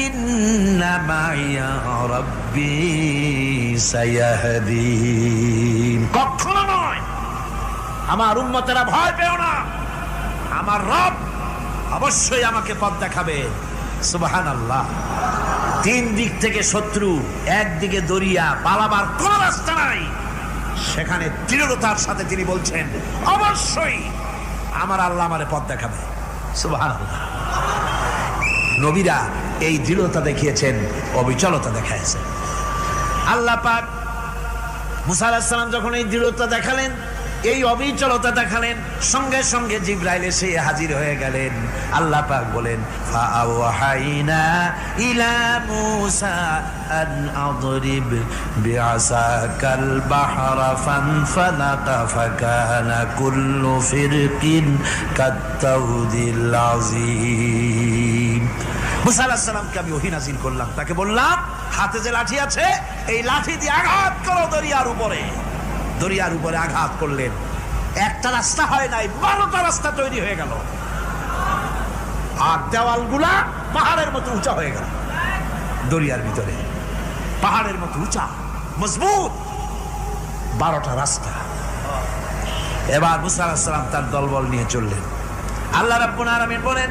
ইন্না মাইয়া রাব্বি সায়াহদিন। কখনো নয়, আমার উম্মতেরা ভয় পেও না, আমার রব অবশ্যই আমাকে পথ দেখাবে। সুবহানাল্লাহ। তিন দিক থেকে শত্রু, একদিকে দরিয়া, পালাবার কোন রাস্তা নাই। সেখানে দৃঢ়তার সাথে তিনি বলছেন, অবশ্যই আমার আল্লাহ আমারে পথ দেখাবে। সুবহানাল্লাহ। নবীরা এই দৃঢ়তা দেখিয়েছেন, অবিচলতা দেখাইছেন। আল্লাহ পাক মুসা আলাইহিস সালাম যখন এই দৃঢ়তা দেখালেন, এই অবিচলতা দেখালেন, সঙ্গে সঙ্গে জিবরাইল এসে হাজির হয়ে গেলেন। আল্লাহ পাক বলেন, ফাআওহাইনা ইলা মূসা আন আদরিব বিআসাকাল বাহরা ফানফালাকা ফাকানা কুল্লু ফিরকিন কাত্তাউদিল আযীম। মুসা আলাইহিস সালামকে আমি ওহী নাযিল করলাম, তাকে বললাম হাতে যে লাঠি আছে এই লাঠি দিয়ে আঘাত করো দরিয়ার উপরে। দরিয়ার উপরে আঘাত করলেন, একটা রাস্তা হয় নাই, 12টা রাস্তা তৈরি হয়ে গেল। আর দেওয়ালগুলা পাহাড়ের মতো উঁচা হয়ে গেল। দরিয়ার ভিতরে পাহাড়ের মতো উঁচা, মজবুত 12টা রাস্তা। এবার মুসা আলাইহিস সালাম তার দলবল নিয়ে চললেন। আল্লাহ রাব্বুল আলামিন বলেন,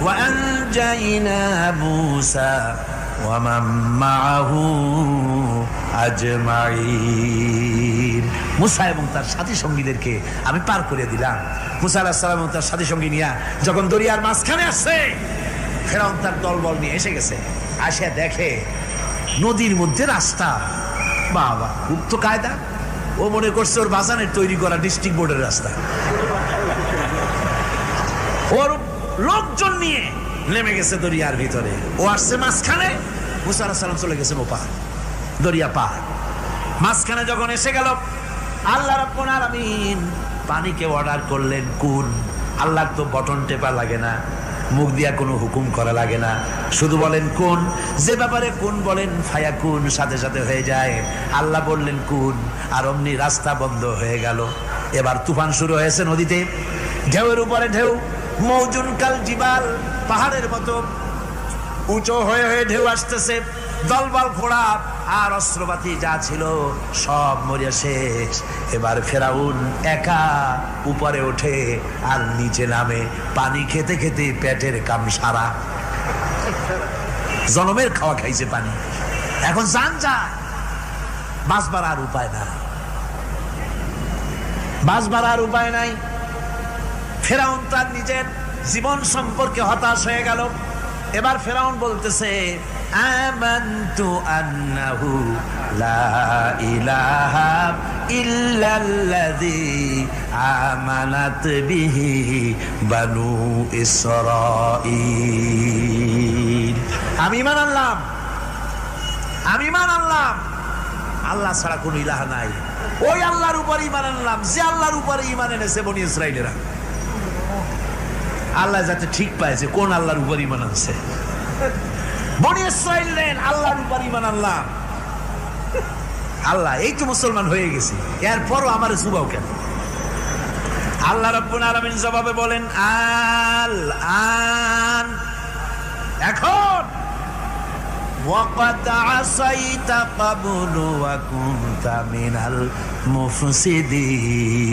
ওয়া আনজাইনা মূসা ওয়া মান মাআহু আজমাইন। মুসা এবং তার সাথী সঙ্গীদেরকে আমি পার করে দিলাম। মুসা আলাইহিস সালাম এবং তার সাথী সঙ্গী নিয়ে যখন দরিয়ার মাঝখানে আসছে, ফেরাউন তার দলবল নিয়ে এসে গেছে। আসে দেখে নদীর মধ্যে রাস্তা। বাবা, খুব তো কায়দা। ও মনে করছে ওর বাজানের তৈরি করা ডিস্ট্রিক্ট বোর্ডের রাস্তা। ওর লোকজন নিয়ে নেমে গেছে দরিয়ার ভিতরে। ও আসছে মাঝখানে, মুসা আলাইহিস সালাম চলে গেছেন ওপার, দরিয়া পার। মাঝখানে যখন এসে গেল, আল্লাহ রাব্বুল আলামিন পানিকে অর্ডার করলেন কুন। আল্লাহর তো বটন টেপা লাগে না, মুখ দিয়া কোনো হুকুম করা লাগে না, শুধু বলেন কুন। যে ব্যাপারে কুন বলেন ফায়াকুন, সাথে সাথে হয়ে যায়। আল্লাহ বললেন কুন, আর অমনি রাস্তা বন্ধ হয়ে গেল। এবার তুফান শুরু হয়েছে নদীতে, ঢেউয়ের উপরে ঢেউ, মৌজুন কাল জিবাল, পাহাড়ের মতো উঁচু হয়ে হয়ে ঢেউ আসতেছে। দলবল ঘোড়া আর অস্ত্রপাতি যা ছিল সব মরিয়া শেষ। এবার ফেরাউন একা উপরে ওঠে আর নিচে নামে, পানি খেতে খেতে পেটের কাম সারা। জনমের খাওয়া খাইছে পানি, এখন জান যায়। বাঁচবার আর উপায় নাই, বাঁচবার আর উপায় নাই। ফেরাউন তার নিজের জীবন সম্পর্কে হতাশ হয়ে গেল। এবার ফেরাউন বলতেছে, আমানতু আন্নাহু লা ইলাহা ইল্লাল্লাযী আমানাত বিহি বানু ইসরাঈল। আমি ঈমান আনলাম, আমি ঈমান আনলাম আল্লাহ ছাড়া কোনো ইলাহা নাই। ওই আল্লাহর উপর ঈমান আনলাম যে আল্লাহর উপরে ঈমান এনেছে বনি ইসরাঈলেরা। আল্লাহ যাতে ঠিক পাইছে কোন আল্লাহর উপর ঈমান আনছে। বনি ইসরাঈল আল্লাহর উপর ঈমান আনলাম। আল্লাহ এই তো মুসলমান হয়ে গেছি, এরপরও আমার সুবাও কেন? আল্লাহ রাব্বুল আলামিন জবাবে বলেন, আল আন, এখন ওয়াকাদ আসাইতা ক্বাবলু ওয়া কুনতা মিনাল মুফসিদিন,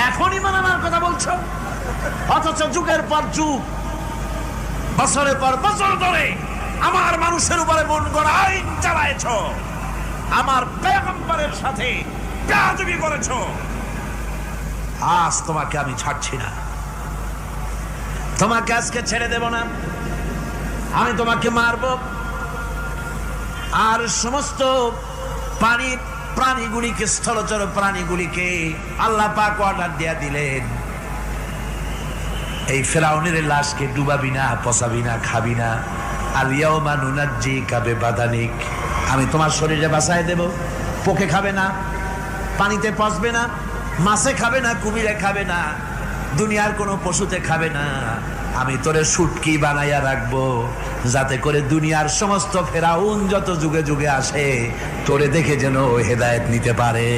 এখন ঈমান আনার কথা বলছো, অথচ যুগের পর যুগ, বছরের পর বছর ধরে আমার মানুষের উপরে মন গড়া আইন চালায়েছো, আমার পয়গম্বরের সাথে বেয়াদবি করেছো। আজ তোমাকে আমি ছাড়ছি না, তোমাকে আজকে ছেড়ে দেব না, আমি তোমাকে মারব। আর সমস্ত প্রাণীগুলিকে, স্থলচর প্রাণীগুলিকে আল্লাহ পাক অর্ডার দিয়া দিলেন, এই ফেরাউনের লাশকে ডুবাবি না, পচাবি না, খাবি না। আলিয়াউমা নুনাজ্জিকা বিবাদানিক, আমি তোমার শরীরে বাঁচায় দেব, পোকে খাবে না, পানিতে পচবে না, মাছে খাবে না, কুমিরে খাবে না, দুনিয়ার কোনো পশুতে খাবে না। আমি তোরে শুটকি বানাইয়া রাখবো, যাতে করে দুনিয়ার সমস্ত ফেরাউন যত যুগে যুগে আসে তোরে দেখে যেন হেদায়েত নিতে পারে।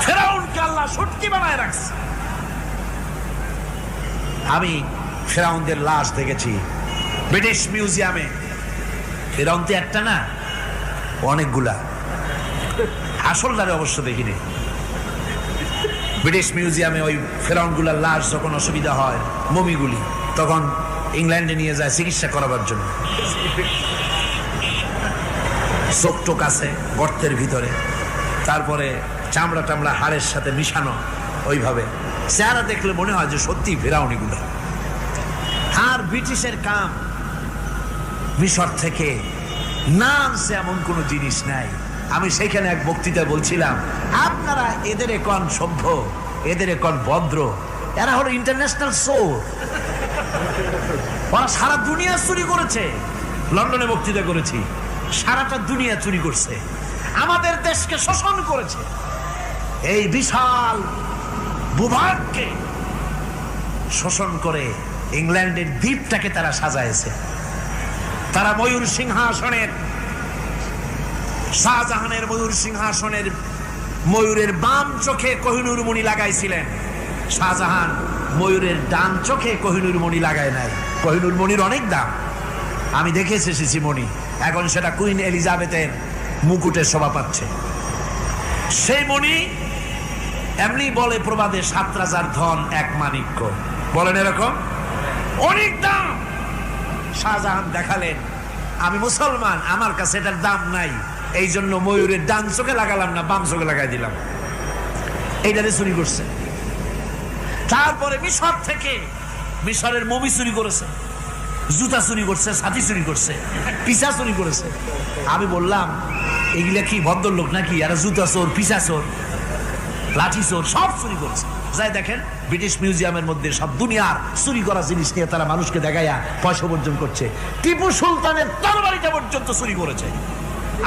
ফেরাউনকে আল্লাহ শুটকি বানায় রাখছে। আমি ফেরাউনদের লাশ দেখেছি ব্রিটিশ মিউজিয়ামে। ফেরাউন তো একটা না, অনেকগুলা, আসলদারে অবশ্য দেখিনি। ব্রিটিশ মিউজিয়ামে ওই ফেরাউনগুলার লাশ যখন অসুবিধা হয়, মমিগুলি, তখন ইংল্যান্ডে নিয়ে যায় চিকিৎসা করাবার জন্য। চোখ টোক আছে গর্তের ভিতরে, তারপরে চামড়া টামড়া হাড়ের সাথে মিশানো, ওইভাবে চেহারা দেখলে মনে হয় যে সত্যি ফেরাউনিগুলো। আর ব্রিটিশের কাম মিশর থেকে না আনছে এমন কোনো জিনিস নাই। আমি সেখানে এক বক্তৃতায় বলছিলাম, আপনারা এদের এখন সভ্য, এদের এখন ভদ্র, এরা হলো ইন্টারন্যাশনাল চোর, ওরা সারা দুনিয়া চুরি করেছে। লন্ডনে বক্তৃতা করেছি, সারাটা দুনিয়া চুরি করছে, আমাদের দেশকে শোষণ করেছে। এই বিশাল ভূভাগকে শোষণ করে ইংল্যান্ডের দ্বীপটাকে তারা সাজাইছে। তারা ময়ূর সিংহাসনের, শাহজাহানের ময়ূর সিংহাসনের ময়ূরের বাম চোখে কোহিনূর মণি লাগাইছিলেন, শাহজাহান ময়ূরের ডান চোখে কোহিনূর মণি লাগায় নাই। কোহিনূর মণির অনেক দাম, আমি দেখে এসেছি মণি, এখন সেটা কুইন এলিজাবেথের মুকুটের শোভা পাচ্ছে। সেই মণি এমনি বলে প্রবাদে ৭ রাজার ধন এক মাণিক্য, বলেন এরকম, অনেক দাম। শাহজাহান দেখালেন, আমি মুসলমান, আমার কাছে এটার দাম নাই, এই জন্য ময়ূরের ডান চোখে লাগালাম না, বাম চোখে লাগাই দিলাম। এইটারে চুরি করছে। তারপরে মিশর থেকে, মিশরের মমি চুরি করেছে, জুতা চুরি করছে, ছাতি চুরি করছে, পিসা চুরি করেছে। আমি বললাম, এগুলা কি ভদ্রলোক নাকি? আর জুতা চোর, পিসা চোর, লাঠি চোর, সব চুরি করছে। যাই দেখেন ব্রিটিশ মিউজিয়ামের মধ্যে সব দুনিয়ার চুরি করা জিনিস নিয়ে তারা মানুষকে দেখাইয়া পয়সা উপার্জন করছে। টিপু সুলতানের তরবারিটা পর্যন্ত চুরি করেছে।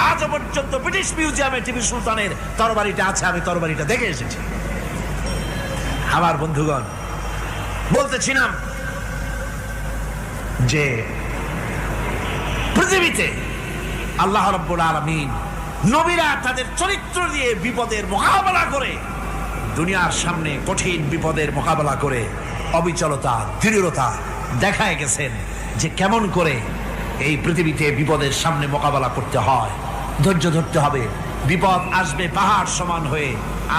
আজ পর্যন্ত ব্রিটিশ মিউজিয়ামে টিপু সুলতানের তরবারিটা আছে, আমি তরবারিটা দেখে এসেছি। আমার বন্ধুগণ, বলতেছিলাম যে পৃথিবীতে আল্লাহ রাব্বুল আলামিন নবীরা তাদের চরিত্র দিয়ে বিপদের মোকাবেলা করে, দুনিয়ার সামনে কঠিন বিপদের মোকাবেলা করে অবিচলতা, দৃঢ়তা দেখায় গেছেন যে কেমন করে এই পৃথিবীতে বিপদের সামনে মোকাবেলা করতে হয়। ধৈর্য ধরতে হবে, বিপদ আসবে পাহাড় সমান হয়ে,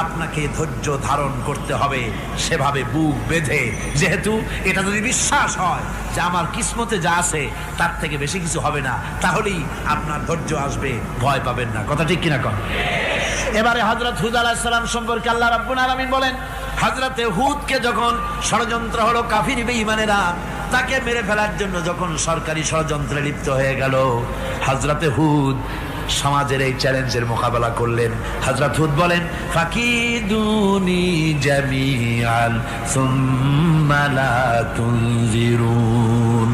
আপনাকে ধৈর্য ধারণ করতে হবে সেভাবে বুক বেঁধে। যেহেতু এটা যদি বিশ্বাস হয় যে আমার কিসমতে যা আছে তার থেকে বেশি কিছু হবে না, তাহলেই আপনার ধৈর্য আসবে, ভয় পাবেন না। কথা ঠিক কিনা কন? এবারে হযরত হুদ আলাইহিস সালাম সম্পর্কে আল্লাহ রাব্বুল আলামিন বলেন, হযরতে হুদকে যখন ষড়যন্ত্র হলো, কাফির বেঈমানেরা তাকে মেরে ফেলার জন্য যখন সরকারি ষড়যন্ত্রে লিপ্ত হয়ে গেল, হযরতে হুদ সমাজের এই চ্যালেঞ্জের মোকাবেলা করলেন। হযরত হুদ বলেন, ফাকিদুনি জামিআন সুম্মা লা তুনজিরুন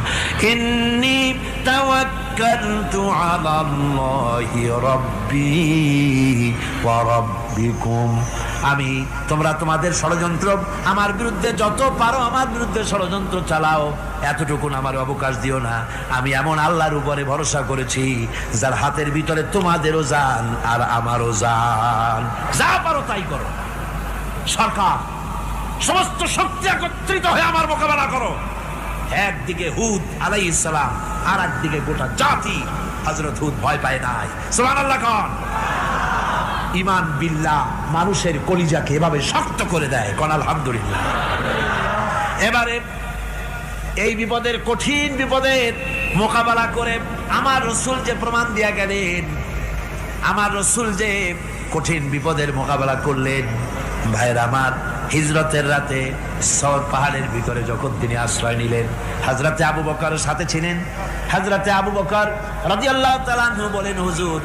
ইন্নী তাওয়াক্কালতু আলাল্লাহি রাব্বি ওয়া রাব্বি রাব্বিকুম। আমি তোমরা তোমাদের ষড়যন্ত্র আমার বিরুদ্ধে যত পারো আমার বিরুদ্ধে ষড়যন্ত্র চালাও, এতটুকুন আমার অবকাশ দিও না। আমি এমন আল্লাহর উপরে ভরসা করেছি যার হাতের ভিতরে তোমাদেরও জান আর আমারও জান। যা পারো তাই করো। সরকার সমস্ত শক্তি একত্রিত হয়ে আমার মোকাবেলা করো। একদিকে হুদ আলাইহিস সালাম, আর একদিকে গোটা জাতি। হযরত হুদ ভয় পায় নাই। সুবহানাল্লাহ কোন। ঈমান বিল্লাহ মানুষের কলিজাকে এভাবে শক্ত করে দেয়। কোন আলহামদুলিল্লাহ। এবারে এই বিপদের, কঠিন বিপদের মোকাবেলা করে আমার রাসূল যে প্রমাণ দিয়া গেলেন, আমার রাসূল যে কঠিন বিপদের মোকাবেলা করলেন, ভাইরা আমার, হিজরতের রাতে সওর পাহাড়ের ভিতরে যখন তিনি আশ্রয় নিলেন, হযরতে আবু বকরের সাথে ছিলেন। হযরতে আবু বকর রাদিয়াল্লাহু তাআলা আনহু বলেন, হুজুর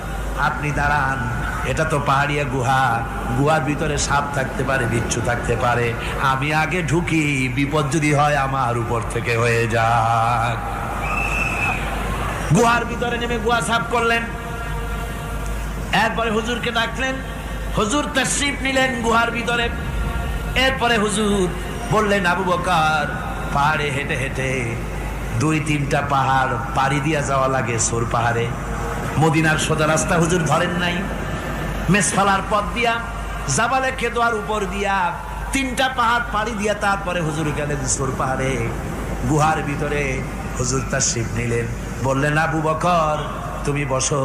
আপনি দাঁড়ান, এটা তো পাহাড়িয়া গুহা, গুহার ভিতরে সাপ থাকতে পারে, বিচ্ছু থাকতে পারে, আমি আগে ঢুকি, বিপদ যদি হয় আমার উপর থেকে হয়ে যাক। গুহার ভিতরে নেমে গুহা সাফ করলেন। এরপরে হুজুরকে ডাকলেন, হুজুর তাশরীফ নিলেন গুহার ভিতরে। এরপরে হুজুর বললেন, আবু বকর, পাহাড়ে হেঁটে হেঁটে 2-3টা পাহাড় পাড়ি দিয়া যাওয়া লাগে সৌর পাহাড়ে। মদিনার সোজা রাস্তা হুজুর ধরেন নাই, মেসফালার পথ দিয়া, জাবালে খেদোয়ার উপর দিয়া 3টা পাহাড় পাড়ি দিয়া তারপরে হুজুর গেলেন সৌর পাহাড়ে। গুহার ভিতরে হুজুর তাশরীফ নিলেন। বললেন, আবু বকর তুমি বসো,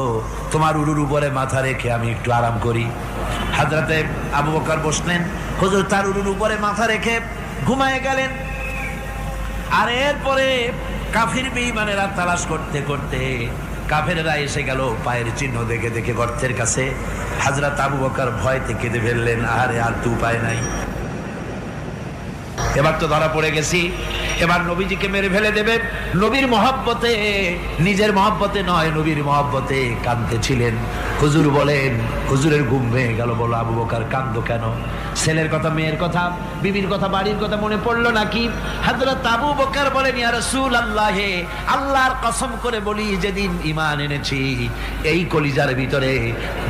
তোমার উরুর উপরে মাথা রেখে আমি একটু আরাম করি। হযরতে আবু বকর বসলেন, হুজুর তার উরুর উপরে মাথা রেখে ঘুমায় গেলেন। আর এরপরে কাফির বেঈমানেরা তালাশ করতে করতে কাফেররা এসে গেল পায়ের চিহ্ন দেখে দেখে গর্তের কাছে। হযরত আবু বকর ভয়তে কেঁদে ফেললেন, আরে আর তো উপায় নাই, এবার তো ধরা পড়ে গেছি, এবার নবীজিকে মেরে ফেলে দেবে। নবীর মহব্বতে, নিজের মহব্বতে নয়, নবীর মহব্বতে কাঁদতেছিলেন। হুজুর বলেন, হুজুরের ঘুম ভেঙে গেল। বলো, আবু বকর কাঁদো কেন? ছেলের কথা, মেয়ের কথা, বিবির কথা, বাড়ির কথা মনে পড়লো নাকি? হযরত আবু বকর বলেন, ইয়া রাসূলুল্লাহ, আল্লাহর কসম করে বলি, যেদিন ঈমান এনেছি এই কলিজার ভিতরে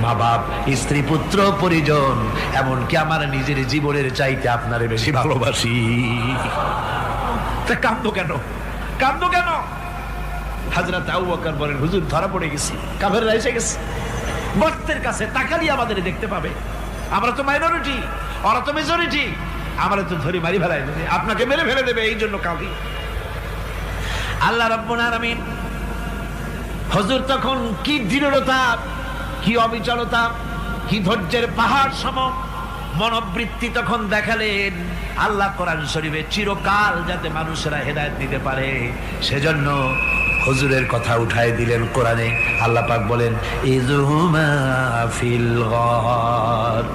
মা বাপ, স্ত্রী, পুত্র, পরিজন, এমনকি আমার নিজের জীবনের চাইতে আপনারে বেশি ভালোবাসি। কান্দো কেন? কান্দো কেন? হযরত আবু বকর বলেন, হুজুর ধরা পড়ে গেছি, কাফেররা এসে গেছে গর্তের কাছে, তাকালি আমাদের দেখতে পাবে, আমরা তো মাইনরিটি, ওরা তো মেজরিটি, আমরা তো ধরে মারি ফেলাই দেবে, আপনাকে মেরে ফেলে দেবে, এই জন্য কাঁদি। আল্লাহ রাব্বুল আলামিন, হুজুর তখন কি দৃঢ়তা, কি অবিচলতা, কি ধৈর্যের পাহাড় সম মনোবৃত্তি তখন দেখালেন। আল্লাহ কোরআন শরীফে চিরকাল যাতে মানুষেরা হেদায়েত দিতে পারে, সেজন্য হুজুরের কথা উঠায় দিলেন কোরআনে। আল্লাহ পাক বলেন, ইযহুমা ফিল গার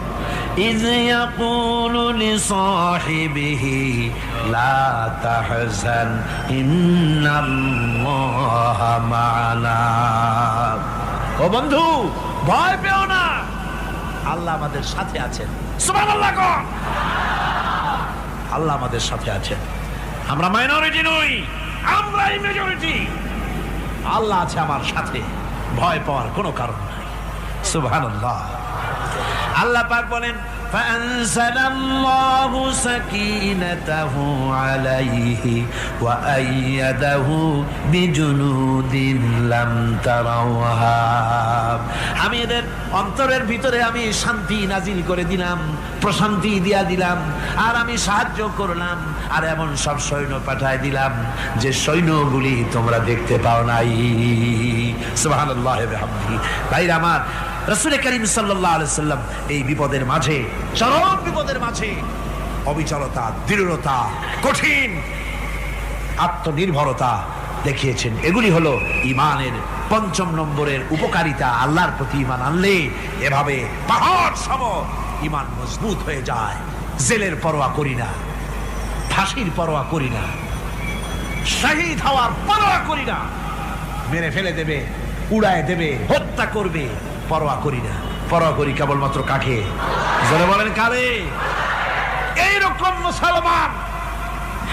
ইয ইয়াকুলু লিসাহিবিহি লা তাহজান ইন্নাল্লাহা মা'ানা। ও বন্ধু, ভয় পেও না, আল্লাহ আমাদের সাথে আছেন। সুবহানাল্লাহ কোন। আল্লাহ আমাদের সাথে আছেন, আমরা মাইনরিটি নই, আমরাই মেজরিটি। আল্লাহ আছে আমার সাথে, ভয় পাওয়ার কোনো কারণ নাই। সুবহানাল্লাহ। আল্লাহ পাক বলেন, فأنزلallahu sakinatahu alayhi wa ayyadahu bijunudin lam tarawha। আমি এদের অন্তরের ভিতরে আমি শান্তি নাজিল করে দিলাম, প্রশান্তি দিয়া দিলাম, আর আমি সাহায্য করলাম, আর এমন সব সৈন্য পাঠায় দিলাম যে সৈন্যগুলি তোমরা দেখতে পাও নাই। সুবহানাল্লাহ ওয়া বিহামদিহি। ভাইরা আমার, রাসূল করিম সাল্লাল্লাহু আলাইহি সাল্লাম এই বিপদের মাঝে, চরম বিপদের মাঝে অবিচলতা, দৃঢ়তা, কঠিন আত্মনির্ভরতা দেখিয়েছেন। এগুলি হলো ঈমানের 5ম নম্বরের উপকারিতা। আল্লাহর প্রতি ঈমান আনলে এভাবে পাহাড় সম ঈমান মজবুত হয়ে যায়। জেলের পরোয়া করি না, ফাঁসির পরোয়া করি না, শহীদ হওয়ার পরোয়া করি না, মেরে ফেলে দেবে, উড়ায় দেবে, হত্যা করবে, পরোয়া করি না। পরোয়া করি কেবলমাত্র কাকে? জোরে বলেন, কারে? এইরকম মুসলমান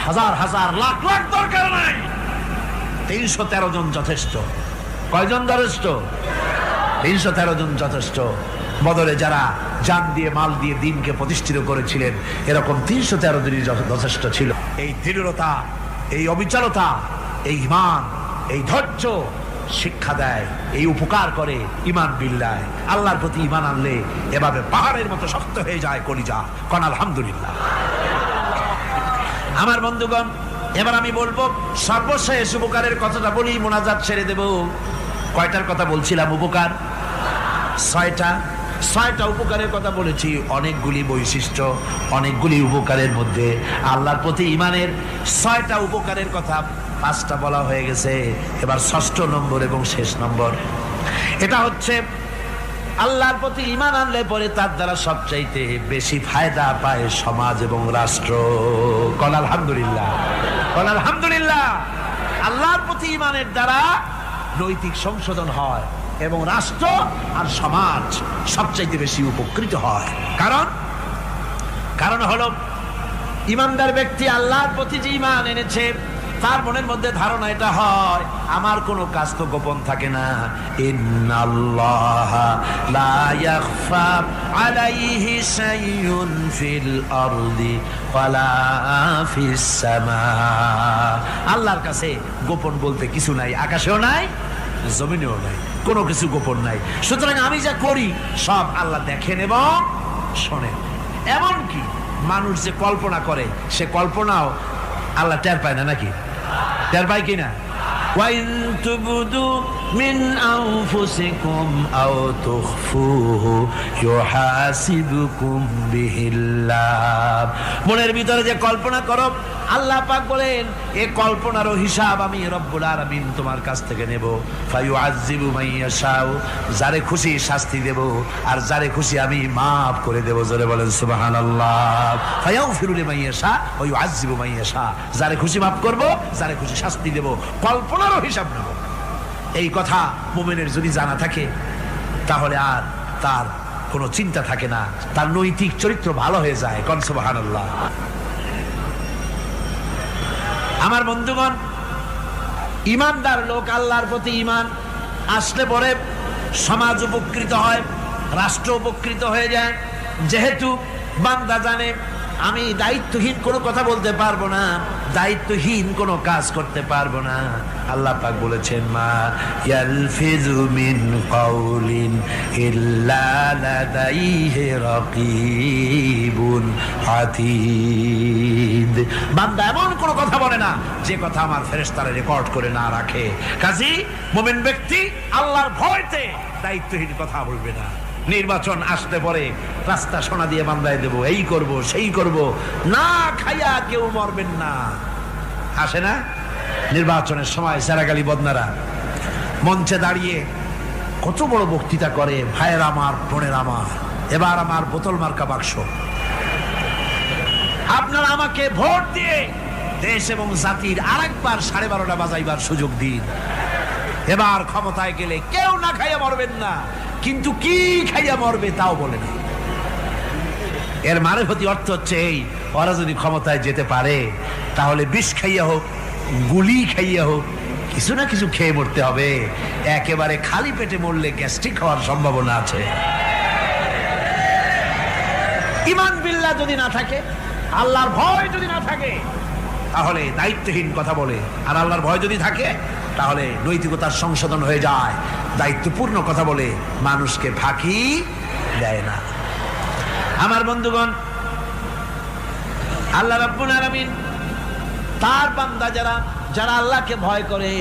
হাজার হাজার লাখ লাখ দরকার নাই, 313 জন যথেষ্ট। কয়জন যথেষ্ট? 313 জন যথেষ্ট। বদরে যারা জান দিয়ে মাল দিয়ে দিনকে প্রতিষ্ঠিত করেছিলেন, এরকম 313 দিনই যথেষ্ট ছিল। এই দৃঢ়তা, এই অবিচলতা, এই ঈমান, এই ধৈর্য শিক্ষা দেয়, এই উপকার করে ঈমান বিল্লাহ। আল্লাহর প্রতি ঈমান আনলে এভাবে পাহাড়ের মতো শক্ত হয়ে যায় কলিজা। কোন আলহামদুলিল্লাহ। আমার বন্ধুগণ, এবার আমি বলবো সর্বশেষ উপকারের কথাটা বলি, মোনাজাত ছেড়ে দেব। কয়টার কথা বলছিলাম? উপকার 6টা উপকারের কথা বলেছি। অনেকগুলি বৈশিষ্ট্য, অনেকগুলি উপকারের মধ্যে আল্লাহর প্রতি ঈমানের 6টা উপকারের কথা 5টা বলা হয়ে গেছে। এবার 6ষ্ঠ নম্বর এবং শেষ নম্বর, এটা হচ্ছে আল্লাহর প্রতি ঈমান আনলে পরে তার দ্বারা সবচাইতে বেশি ফায়দা পায় সমাজ এবং রাষ্ট্র। কোন আলহামদুলিল্লাহ, কোন আলহামদুলিল্লাহ। আল্লাহর প্রতি ঈমানের দ্বারা নৈতিক সংশোধন হয় এবং রাষ্ট্র আর সমাজ সবচাইতে বেশি উপকৃত হয়। কারণ হলো ঈমানদার ব্যক্তি আল্লাহর প্রতি যে ঈমান এনেছে, তার মনের মধ্যে ধারণা এটা হয়, আমার কোনো কাজ তো গোপন থাকে না। ইন্নাল্লাহা লা ইয়াখফা আলাইহি শাইউন ফিল আরদি ওয়ালা ফিস সামা। আল্লাহর কাছে গোপন বলতে কিছু নাই, আকাশেও নাই, জমিনেও নাই, কোনো কিছু গোপন নাই। সুতরাং আমি যা করি সব আল্লাহ দেখেন এবং শোনেন। এমনকি মানুষ যে কল্পনা করে, সে কল্পনাও আল্লাহ টের পায় না, নাকি টের পায় কিনা? ওয়াইন তুবদু মিন আনফুসিকুম আও তুখফুহু ইউহাসিবুকুম বিহিল্লাহ। মনের ভিতরে যে কল্পনা করো, আল্লাহ পাক বলেন এ কল্পনারও হিসাব আমি রব্বুল আলামিন তোমার কাছ থেকে নেব। ফায়ুআযযিবু মান ইয়াশাউ, যারে খুশি শাস্তি দেব আর যারে খুশি আমি maaf করে দেব। জোরে বলেন সুবহানাল্লাহ। ফায়াগফিরু লিমান ইয়াশা ওয়া ইউআযযিবু মান ইয়াশা, যারে খুশি maaf করব, যারে খুশি শাস্তি দেব, কল্পনারও হিসাব নেব। এই কথা মুমিনের যদি জানা থাকে, তাহলে আর তার কোনো চিন্তা থাকে না, তার নৈতিক চরিত্র ভালো হয়ে যায়। কোন সুবহানাল্লাহ। আমার বন্ধুগণ, ঈমানদার লোক, আল্লাহর প্রতি ঈমান আসলে পরে সমাজ উপকৃত হয়, রাষ্ট্র উপকৃত হয়ে যায়। যেহেতু বান্দা জানে আমি দায়িত্বহীন কোনো কথা বলতে পারবো না, দায়িত্বহীন কোনো কাজ করতে পারবো না। আল্লাহ পাক বলেছেন, মা ইয়ালফিযু মিন কাউলিন ইল্লা লাদাইহি রাকীবুন আতীদ। বান্দা এমন কোনো কথা বলে না যে কথা আমার ফেরেশতারা রেকর্ড করে না রাখে। কাজী মুমিন ব্যক্তি আল্লাহর ভয়তে দায়িত্বহীন কথা বলবে না। নির্বাচন আসতে পরে রাস্তা সোনা দিয়ে বান্ধায় দেব, এই করব সেই করব, না খাইয়া কেউ মরবেন না। আসে না নির্বাচনের সময় সেরাগালি বদনারা মঞ্চে দাঁড়িয়ে কত বড় বক্তৃতা করে, ভাইয়ের আমার, বোনের আমার, এবার আমার বোতল মার্কা বাক্স, আপনারা আমাকে ভোট দিয়ে দেশ এবং জাতির আরেকবার 12:30 বাজাইবার সুযোগ দিন। এবার ক্ষমতায় গেলে কেউ না খাইয়া মরবেন না, কিন্তু কি খাইয়া মরবে তাও বলে না। এর মারফতি অর্থ হচ্ছে এই, ওরা যদি ক্ষমতায় যেতে পারে তাহলে বিষ খাইয়া হোক, গুলি খাইয়া হোক, কিছু না কিছু খেয়ে মরতে হবে। একেবারে খালি পেটে মরলে গ্যাস্ট্রিক হওয়ার সম্ভাবনা আছে। ঈমান বিল্লাহ যদি না থাকে, আল্লাহর ভয় যদি না থাকে, তাহলে দায়িত্বহীন কথা বলে। আর আল্লাহর ভয় যদি থাকে, তাহলে নৈতিকতার সংশোধন হয়ে যায়, দায়িত্বপূর্ণ কথা বলে, মানুষকে ফাঁকি দেয় না। আমার বন্ধুগণ, আল্লাহ রাব্বুল আলামিন তার বান্দা যারা আল্লাহকে ভয় করে,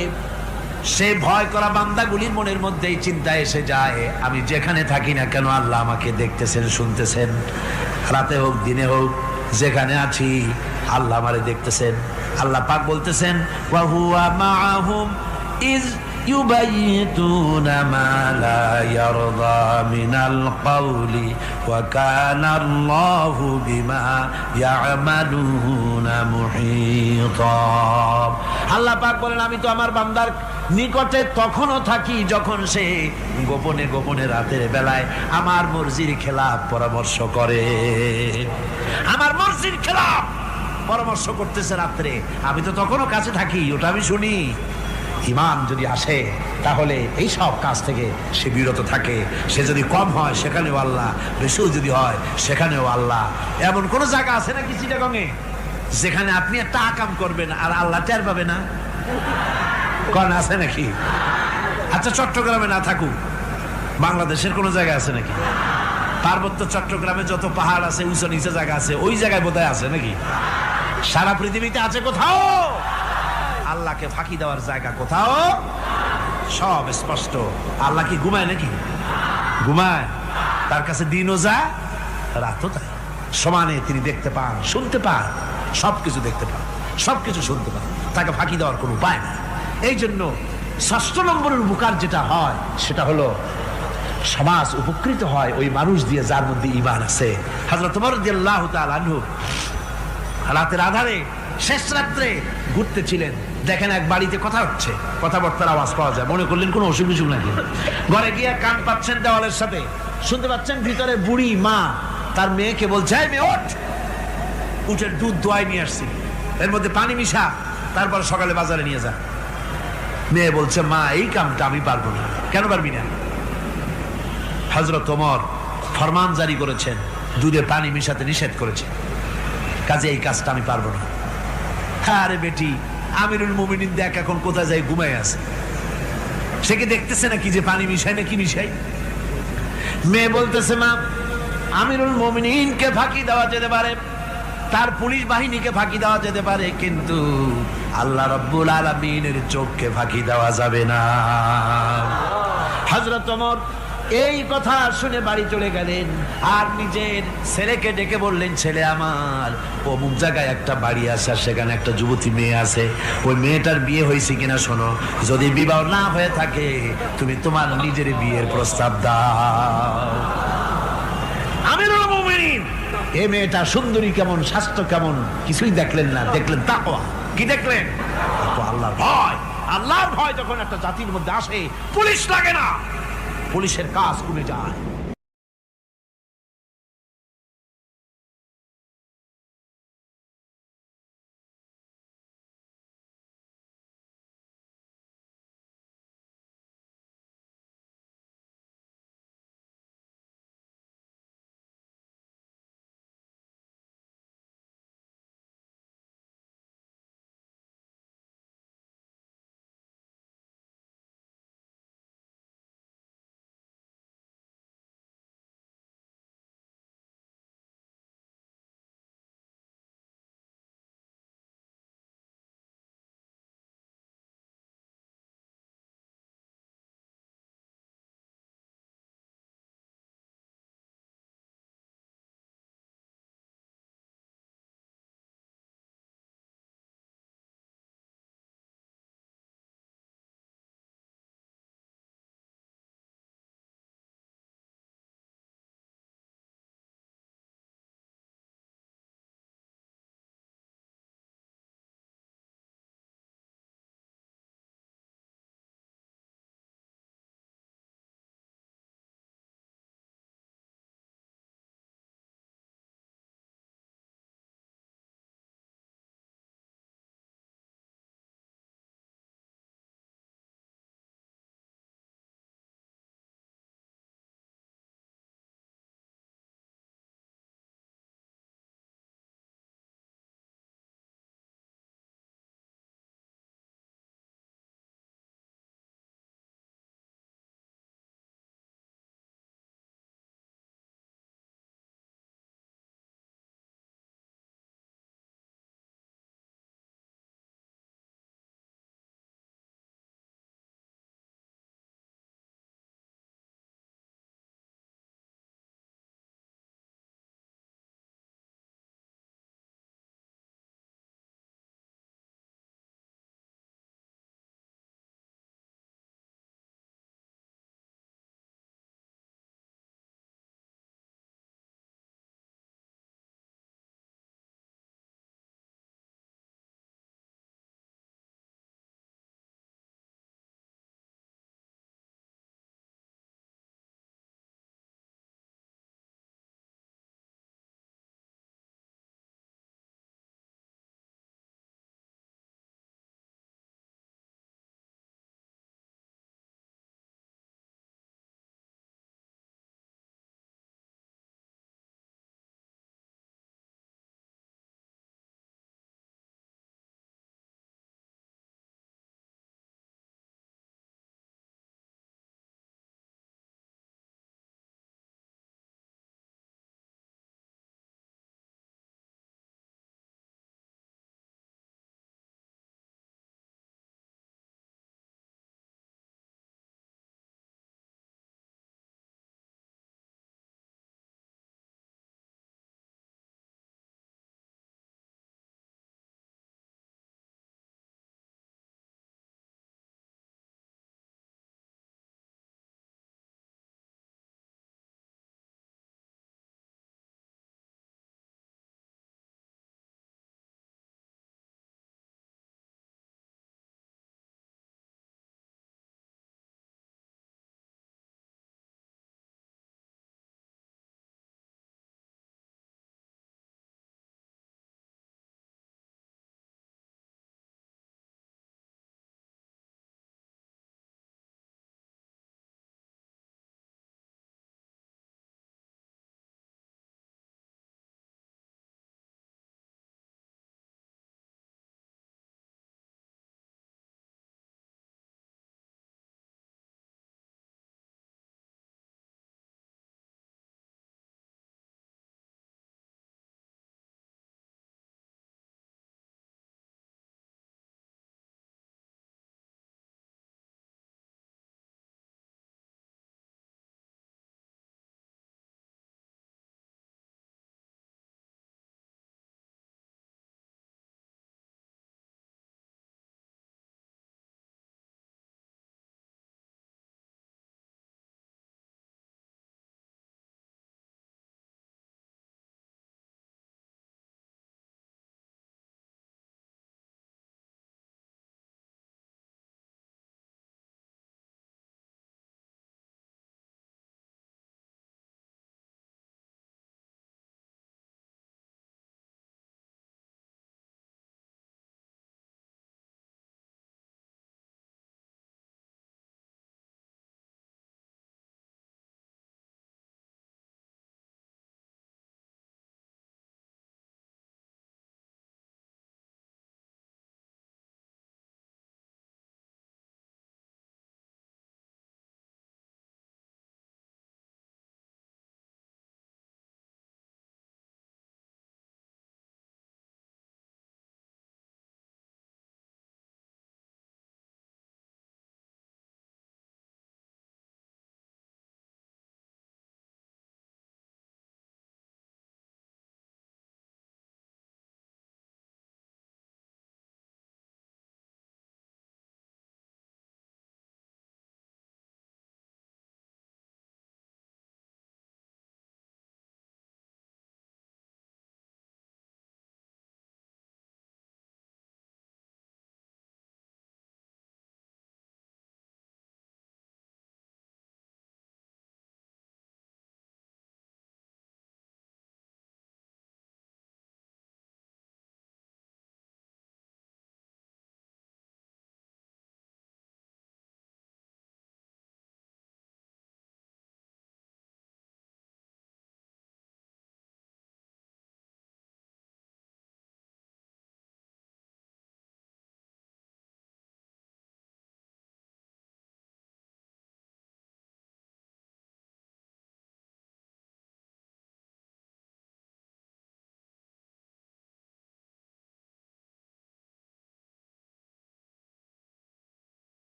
সে ভয় করা বান্দাগুলির মনের মধ্যেই চিন্তা এসে যায়, আমি যেখানে থাকি না কেন আল্লাহ আমাকে দেখতেছেন, শুনতেছেন, রাতে হোক দিনে হোক, যেখানে আছি আল্লাহ আমারে দেখতেছেন। আল্লাহ পাক বলতেছেন, ওয়া হুয়া মাআহুম ইজ ইউবাইতুনা মা লা ইয়ারদা মিনাল কওলি ওয়া কানা আল্লাহু বিমা ইয়ামালুনা মুহীতা। আল্লাহ পাক বলেন, আমি তো আমার বান্দার নিকটে তখনও থাকি যখন সে গোপনে গোপনে রাতের বেলায় আমার মর্জির খেলাফ পরামর্শ করে। আমার মর্জির খেলাফ পরামর্শ করতেছে রাত্রে, আমি তো তখনও কাছে থাকি, ওটা আমি শুনি। ঈমান যদি আসে তাহলে এই সব কাজ থেকে সে বিরত থাকে। সে যদি কম হয় সেখানেও আল্লাহ, বেশিও যদি হয় সেখানেও আল্লাহ। এমন কোন জায়গা আছে নাকি চিটাগংয়ে যেখানে আপনি একটা আকাম করবেন আর আল্লাহ টের পাবে না? কোন আছে নাকি? আচ্ছা চট্টগ্রামে না থাকুক, বাংলাদেশের কোন জায়গা আছে নাকি? পার্বত্য চট্টগ্রামে যত পাহাড় আছে, উঁচু নিচে জায়গা আছে, ওই জায়গায় বোধহয় আছে নাকি? সারা পৃথিবীতে আছে কোথাও? আল্লাহকে ফাঁকি দেওয়ার জায়গা কোথাও? সব স্পষ্ট। আল্লাহ কি ঘুমায় নাকি? ঘুমায়? তার কাছে দিনও যায় রাতও তাই, সমানে তিনি দেখতে পান, শুনতে পান, সবকিছু দেখতে পান, সবকিছু শুনতে পান। তাকে ফাঁকি দেওয়ার কোনো উপায় না। এই জন্য ৬ষ্ঠ নম্বরের উপকার যেটা হয় সেটা হলো সমাজ উপকৃত হয় ওই মানুষ দিয়ে যার মধ্যে ঈমান আছে। হযরত ওমর রাদিয়াল্লাহু তাআলা আনহু রাতের আধারে শেষ রাত্রে ঘুরতেছিলেন, দেখেন এক বাড়িতে কথা হচ্ছে, কথাবার্তার আওয়াজ পাওয়া যায়। মনে করলেন কোনো অসুখ বিসুখ নাকি। ঘরে গিয়ে কান পাচ্ছেন দেওয়ালের সাথে, শুনতে পাচ্ছেন ভিতরে বুড়ি মা তার মেয়েকে বলছে, এই মেয়ে ওঠ, উঠের দুধ দোয়াই নিয়ে আসছি, এর মধ্যে পানি মিশা, তারপর সকালে বাজারে নিয়ে যা। মেয়ে বলছে, মা এই কামটা আমি পারবো না। কেন পারবি না? হযরত ওমর ফরমান জারি করেছেন, দুধে পানি মিশাতে নিষেধ করেছেন, কাজে এই কাজটা আমি পারবো না। আরে বেটি, আমিরুল মুমিনিন দেখ এখন কোথায় যায়, ঘুমায় আছে, সে কি দেখতেছে নাকি যে পানি মিশাই না কি মিশাই? মেয়ে বলতেছে, মা আমিরুল মুমিনিনকে ফাঁকি দেওয়া যেতে পারে, তার পুলিশ বাহিনীকে ফাঁকি দেওয়া যেতে পারে, কিন্তু আল্লাহ রাব্বুল আলামিনের চোখকে ফাঁকি দেওয়া যাবে না। হযরত ওমর এই কথা শুনে বাড়ি চলে গেলেন আর নিজের ছেলেকে ডেকে বললেন, ছেলে আমার, অমুক জায়গায় একটা বাড়ি আছে, সেখানে একটা যুবতী মেয়ে আছে, ওই মেয়েটার বিয়ে হয়েছে কিনা শোনো, যদি বিবাহ না হয়ে থাকে তুমি তোমার নিজের বিয়ের প্রস্তাব দাও। আমিরুল মুমিনিন এই মেয়েটা সুন্দরী কেমন, স্বাস্থ্য কেমন কিছুই দেখলেন না, দেখলেন তাকওয়া। কি দেখলেন? আল্লাহর ভয়। আল্লাহর ভয় যখন একটা জাতির মধ্যে আসে, পুলিশ লাগে না, পুলিশের কাজ কমে যায়।